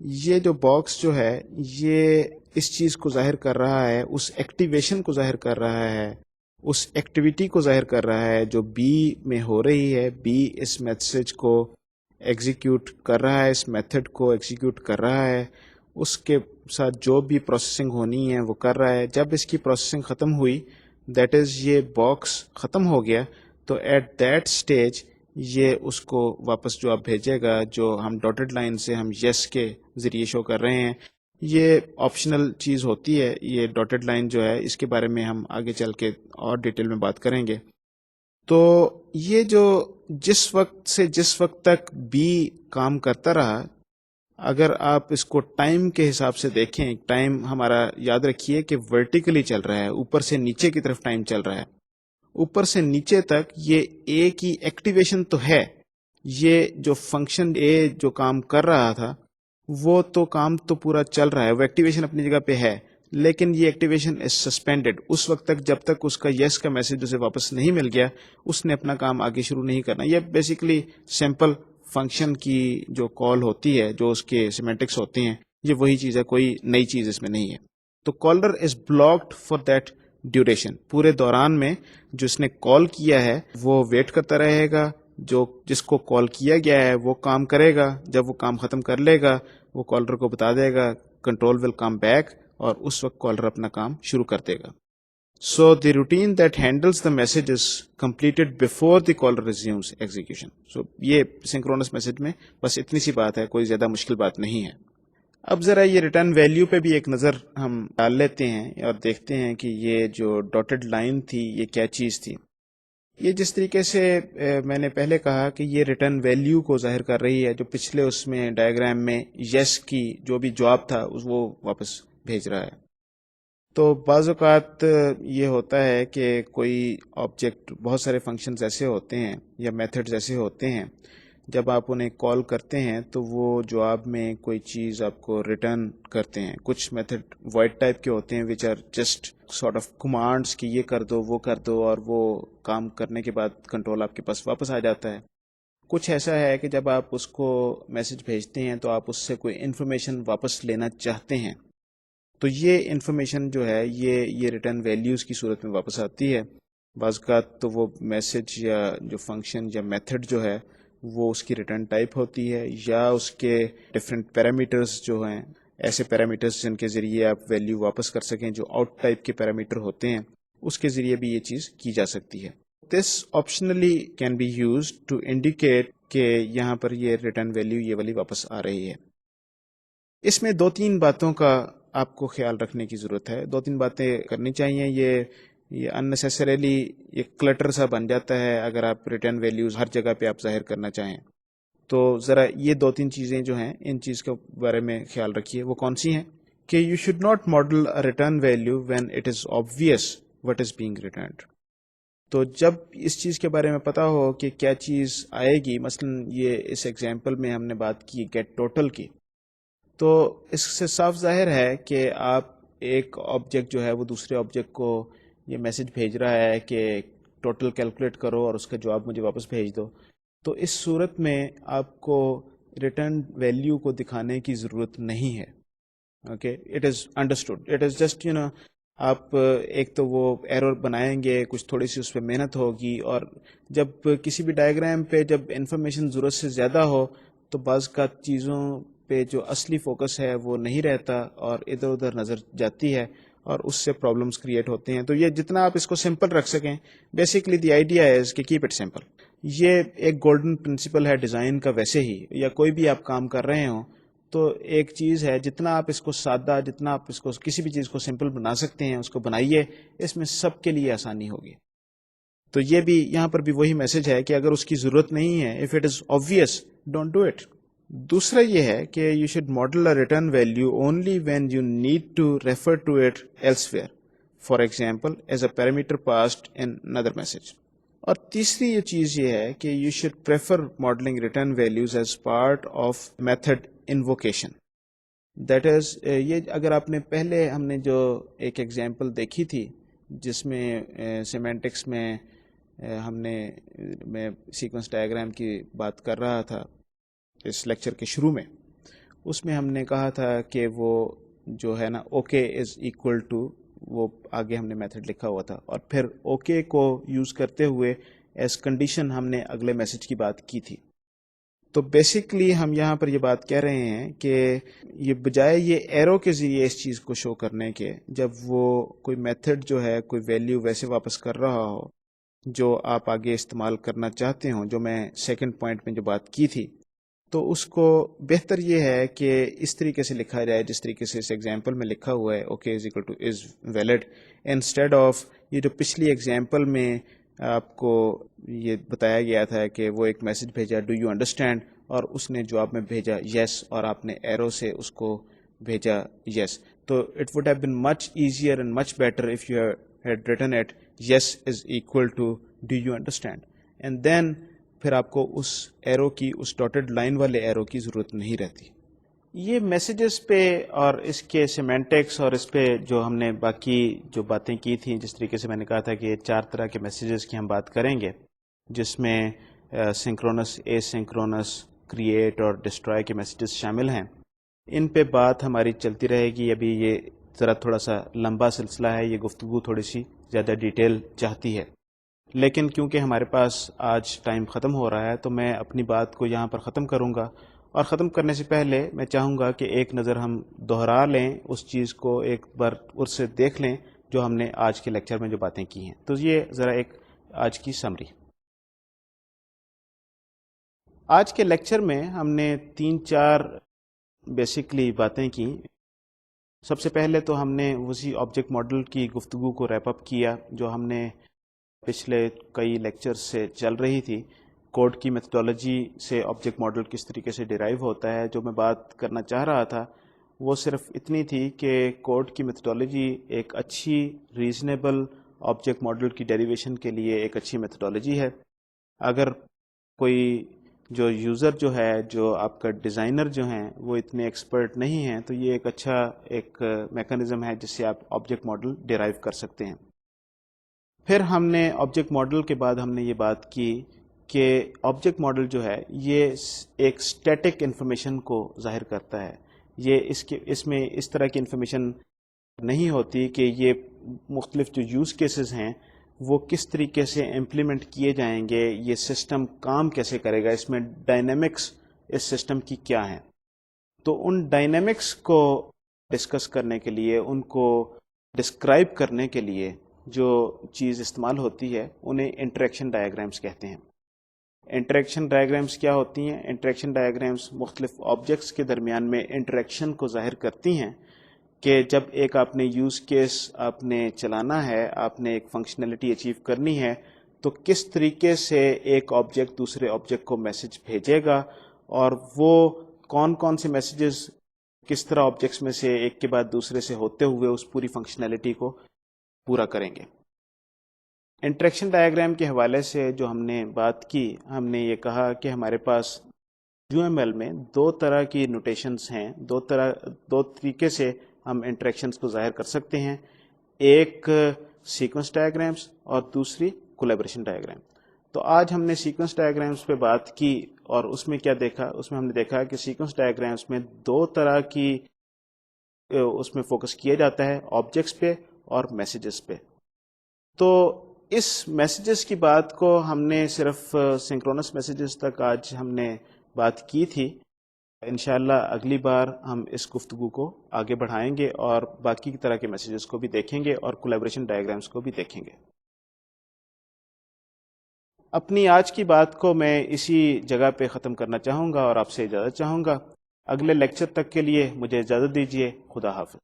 یہ جو باکس جو ہے یہ اس چیز کو ظاہر کر رہا ہے، اس ایکٹیویشن کو ظاہر کر رہا ہے، اس ایکٹیویٹی کو ظاہر کر رہا ہے جو بی میں ہو رہی ہے. بی اس میسج کو ایگزیکیوٹ کر رہا ہے، اس میتھڈ کو ایگزیکیوٹ کر رہا ہے، اس کے ساتھ جو بھی پروسیسنگ ہونی ہے وہ کر رہا ہے. جب اس کی پروسیسنگ ختم ہوئی، دیٹ از یہ باکس ختم ہو گیا، تو ایٹ دیٹ سٹیج یہ اس کو واپس جو آپ بھیجے گا، جو ہم ڈاٹڈ لائن سے ہم یس کے ذریعے شو کر رہے ہیں، یہ آپشنل چیز ہوتی ہے. یہ ڈاٹڈ لائن جو ہے اس کے بارے میں ہم آگے چل کے اور ڈیٹیل میں بات کریں گے. تو یہ جو جس وقت سے جس وقت تک بی کام کرتا رہا، اگر آپ اس کو ٹائم کے حساب سے دیکھیں، ٹائم ہمارا یاد رکھیے کہ ورٹیکلی چل رہا ہے، اوپر سے نیچے کی طرف ٹائم چل رہا ہے. اوپر سے نیچے تک یہ اے کی ایکٹیویشن تو ہے، یہ جو فنکشن اے جو کام کر رہا تھا وہ تو کام تو پورا چل رہا ہے، وہ ایکٹیویشن اپنی جگہ پہ ہے، لیکن یہ ایکٹیویشن از سسپینڈیڈ. اس وقت تک جب تک اس کا یس کا میسج اسے واپس نہیں مل گیا اس نے اپنا کام آگے شروع نہیں کرنا. یہ بیسیکلی سمپل فنکشن کی جو کال ہوتی ہے، جو اس کے سیمینٹکس ہوتے ہیں، یہ وہی چیز ہے، کوئی نئی چیز اس میں نہیں ہے. تو caller is blocked for that duration. پورے دوران میں جو اس نے کال کیا ہے وہ ویٹ کرتا رہے گا، جو جس کو کال کیا گیا ہے وہ کام کرے گا. جب وہ کام ختم کر لے گا وہ کالر کو بتا دے گا کنٹرول ول کم بیک، اور اس وقت کالر اپنا کام شروع کر دے گا. So the routine that handles the message is completed before the caller resumes execution. So یہ سنکرونس میسج میں بس اتنی سی بات ہے، کوئی زیادہ مشکل بات نہیں ہے. اب ذرا یہ ریٹرن ویلیو پہ بھی ایک نظر ہم ڈال لیتے ہیں اور دیکھتے ہیں کہ یہ جو ڈاٹڈ لائن تھی یہ کیا چیز تھی. یہ جس طریقے سے میں نے پہلے کہا کہ یہ ریٹرن ویلیو کو ظاہر کر رہی ہے، جو پچھلے اس میں ڈائیگرام میں یس کی جو بھی جواب تھا وہ واپس بھیج رہا ہے. تو بعض اوقات یہ ہوتا ہے کہ کوئی آبجیکٹ، بہت سارے فنکشنز ایسے ہوتے ہیں یا میتھڈز ایسے ہوتے ہیں، جب آپ انہیں کال کرتے ہیں تو وہ جواب میں کوئی چیز آپ کو ریٹرن کرتے ہیں. کچھ میتھڈ وائڈ ٹائپ کے ہوتے ہیں which are just sort of commands کہ یہ کر دو وہ کر دو، اور وہ کام کرنے کے بعد کنٹرول آپ کے پاس واپس آ جاتا ہے. کچھ ایسا ہے کہ جب آپ اس کو میسج بھیجتے ہیں تو آپ اس سے کوئی انفارمیشن واپس لینا چاہتے ہیں، تو یہ انفارمیشن جو ہے یہ ریٹرن ویلیوز کی صورت میں واپس آتی ہے. بعض اوقات تو وہ میسج یا جو فنکشن یا میتھڈ جو ہے وہ اس کی ریٹرن ٹائپ ہوتی ہے، یا اس کے ڈفرینٹ پیرامیٹرز جو ہیں، ایسے پیرامیٹرز جن کے ذریعے آپ ویلیو واپس کر سکیں، جو آؤٹ ٹائپ کے پیرامیٹر ہوتے ہیں، اس کے ذریعے بھی یہ چیز کی جا سکتی ہے. This optionally can be used to indicate کہ یہاں پر یہ ریٹرن ویلیو یہ والی واپس آ رہی ہے. اس میں 2-3 باتوں کا آپ کو خیال رکھنے کی ضرورت ہے، 2-3 باتیں کرنی چاہیے. یہ اننیسیسریلی یہ کلٹر سا بن جاتا ہے اگر آپ ریٹرن ویلیوز ہر جگہ پہ آپ ظاہر کرنا چاہیں. تو ذرا یہ 2-3 چیزیں جو ہیں ان چیز کے بارے میں خیال رکھیے. وہ کون سی ہیں؟ کہ you should not model return value when it is obvious what is being returned. تو جب اس چیز کے بارے میں پتا ہو کہ کیا چیز آئے گی، مثلا یہ اس ایگزامپل میں ہم نے بات کی گیٹ ٹوٹل کی، تو اس سے صاف ظاہر ہے کہ آپ ایک آبجیکٹ جو ہے وہ دوسرے آبجیکٹ کو یہ میسج بھیج رہا ہے کہ ٹوٹل کیلکولیٹ کرو اور اس کا جواب مجھے واپس بھیج دو. تو اس صورت میں آپ کو ریٹرن ویلیو کو دکھانے کی ضرورت نہیں ہے. Okay, it is understood, it is just آپ ایک تو وہ ایرر بنائیں گے، کچھ تھوڑی سی اس پہ محنت ہوگی، اور جب کسی بھی ڈائیگرام پہ جب انفارمیشن ضرورت سے زیادہ ہو تو بعض کا چیزوں پہ جو اصلی فوکس ہے وہ نہیں رہتا اور ادھر ادھر نظر جاتی ہے، اور اس سے پرابلمس کریٹ ہوتے ہیں. تو یہ جتنا آپ اس کو سمپل رکھ سکیں، بیسیکلی دی آئیڈیا از کہ کیپ اٹ سمپل. یہ ایک گولڈن پرنسپل ہے ڈیزائن کا. ویسے ہی یا کوئی بھی آپ کام کر رہے ہوں تو ایک چیز ہے، جتنا آپ اس کو سادہ، جتنا آپ اس کو کسی بھی چیز کو سمپل بنا سکتے ہیں اس کو بنائیے، اس میں سب کے لیے آسانی ہوگی. تو یہ بھی یہاں پر بھی وہی میسج ہے کہ اگر اس کی ضرورت نہیں ہے، if it is obvious don't do it. دوسرا یہ ہے کہ you should model a return value only when you need to refer to it elsewhere, for example as a parameter passed in another message. اور تیسری یہ چیز یہ ہے کہ you should prefer modelling return values as part of method invocation. That is یہ اگر آپ نے پہلے ہم نے جو ایک ایگزامپل دیکھی تھی جس میں سیمینٹکس میں ہم نے میں سیکوینس ڈائیگرام کی بات کر رہا تھا اس لیکچر کے شروع میں، اس میں ہم نے کہا تھا کہ وہ جو ہے نا اوکے از ایکول ٹو، وہ آگے ہم نے میتھڈ لکھا ہوا تھا، اور پھر اوکے کو یوز کرتے ہوئے ایز کنڈیشن ہم نے اگلے میسج کی بات کی تھی. تو بیسکلی ہم یہاں پر یہ بات کہہ رہے ہیں کہ یہ بجائے یہ ایرو کے ذریعے اس چیز کو شو کرنے کے، جب وہ کوئی میتھڈ جو ہے کوئی ویلیو ویسے واپس کر رہا ہو جو آپ آگے استعمال کرنا چاہتے ہوں، جو میں سیکنڈ پوائنٹ میں جو بات کی تھی، تو اس کو بہتر یہ ہے کہ اس طریقے سے لکھا جائے جس طریقے سے اس ایگزامپل میں لکھا ہوا ہے، okay is equal two is valid, instead of یہ جو پچھلی ایگزامپل میں آپ کو یہ بتایا گیا تھا کہ وہ ایک میسج بھیجا ڈو یو انڈرسٹینڈ، اور اس نے جواب میں بھیجا یس، اور آپ نے ایرو سے اس کو بھیجا یس. تو it would have been much easier and much better if you had written it yes is equal to do you understand, and then پھر آپ کو اس ایرو کی، اس ڈاٹڈ لائن والے ایرو کی ضرورت نہیں رہتی. یہ میسیجز پہ اور اس کے سیمینٹکس اور اس پہ جو ہم نے باقی جو باتیں کی تھیں، جس طریقے سے میں نے کہا تھا کہ 4 طرح کے میسیجز کی ہم بات کریں گے، جس میں سنکرونس، اے سنکرونس، کریٹ اور ڈسٹرائے کے میسیجز شامل ہیں. ان پہ بات ہماری چلتی رہے گی. ابھی یہ ذرا تھوڑا سا لمبا سلسلہ ہے، یہ گفتگو تھوڑی سی زیادہ ڈیٹیل چاہتی ہے، لیکن کیونکہ ہمارے پاس آج ٹائم ختم ہو رہا ہے تو میں اپنی بات کو یہاں پر ختم کروں گا. اور ختم کرنے سے پہلے میں چاہوں گا کہ ایک نظر ہم دوہرا لیں اس چیز کو، ایک بار اس سے دیکھ لیں جو ہم نے آج کے لیکچر میں جو باتیں کی ہیں. تو یہ ذرا ایک آج کی سمری. آج کے لیکچر میں ہم نے 3-4 بیسکلی باتیں کی. سب سے پہلے تو ہم نے اسی آبجیکٹ ماڈل کی گفتگو کو ریپ اپ کیا جو ہم نے پچھلے کئی لیکچر سے چل رہی تھی. کوڈ کی میتھڈالوجی سے آبجیکٹ ماڈل کس طریقے سے ڈیرائیو ہوتا ہے. جو میں بات کرنا چاہ رہا تھا وہ صرف اتنی تھی کہ کوڈ کی میتھڈالوجی ایک اچھی ریزنیبل آبجیکٹ ماڈل کی ڈیریویشن کے لیے ایک اچھی میتھڈالوجی ہے. اگر کوئی جو یوزر جو ہے، جو آپ کا ڈیزائنر جو ہیں وہ اتنے ایکسپرٹ نہیں ہیں تو یہ ایک اچھا ایک میکانزم ہے جس سے آپ آبجیکٹ ماڈل ڈیرائیو کر سکتے ہیں. پھر ہم نے آبجیکٹ ماڈل کے بعد ہم نے یہ بات کی کہ آبجیکٹ ماڈل جو ہے یہ ایک اسٹیٹک انفارمیشن کو ظاہر کرتا ہے. یہ اس میں اس طرح کی انفارمیشن نہیں ہوتی کہ یہ مختلف جو یوز کیسز ہیں وہ کس طریقے سے امپلیمنٹ کیے جائیں گے، یہ سسٹم کام کیسے کرے گا، اس میں ڈائنامکس اس سسٹم کی کیا ہیں. تو ان ڈائنامکس کو ڈسکس کرنے کے لیے، ان کو ڈسکرائب کرنے کے لیے جو چیز استعمال ہوتی ہے انہیں انٹریکشن ڈائیگرامس کہتے ہیں. انٹریکشن ڈائیگرامس کیا ہوتی ہیں؟ انٹریکشن ڈائیگرامس مختلف آبجیکٹس کے درمیان میں انٹریکشن کو ظاہر کرتی ہیں کہ جب ایک آپ نے یوز کیس آپ نے چلانا ہے، آپ نے ایک فنکشنلٹی اچیو کرنی ہے تو کس طریقے سے ایک آبجیکٹ دوسرے آبجیکٹ کو میسج بھیجے گا، اور وہ کون کون سے میسیجز کس طرح آبجیکٹس میں سے ایک کے بعد دوسرے سے ہوتے ہوئے اس پوری فنکشنلٹی کو پورا کریں گے. انٹریکشن ڈائیگرام کے حوالے سے جو ہم نے بات کی، ہم نے یہ کہا کہ ہمارے پاس UML میں 2 طرح کی نوٹیشنز ہیں، 2 طریقے سے ہم انٹریکشنز کو ظاہر کر سکتے ہیں. ایک سیکوینس ڈائیگرامس اور دوسری کولیبریشن ڈائیگرام. تو آج ہم نے سیکوینس ڈائیگرامس پہ بات کی اور اس میں کیا دیکھا؟ اس میں ہم نے دیکھا کہ سیکوینس ڈائیگرامس میں 2 طرح کی اس میں فوکس کیا جاتا ہے، آبجیکٹس پہ اور میسیجز پہ. تو اس میسیجز کی بات کو ہم نے صرف سنکرونس میسیجز تک آج ہم نے بات کی تھی. انشاءاللہ اگلی بار ہم اس گفتگو کو آگے بڑھائیں گے اور باقی طرح کے میسیجز کو بھی دیکھیں گے اور کولیبریشن ڈائیگرامس کو بھی دیکھیں گے. اپنی آج کی بات کو میں اسی جگہ پہ ختم کرنا چاہوں گا اور آپ سے اجازت چاہوں گا. اگلے لیکچر تک کے لیے مجھے اجازت دیجیے. خدا حافظ.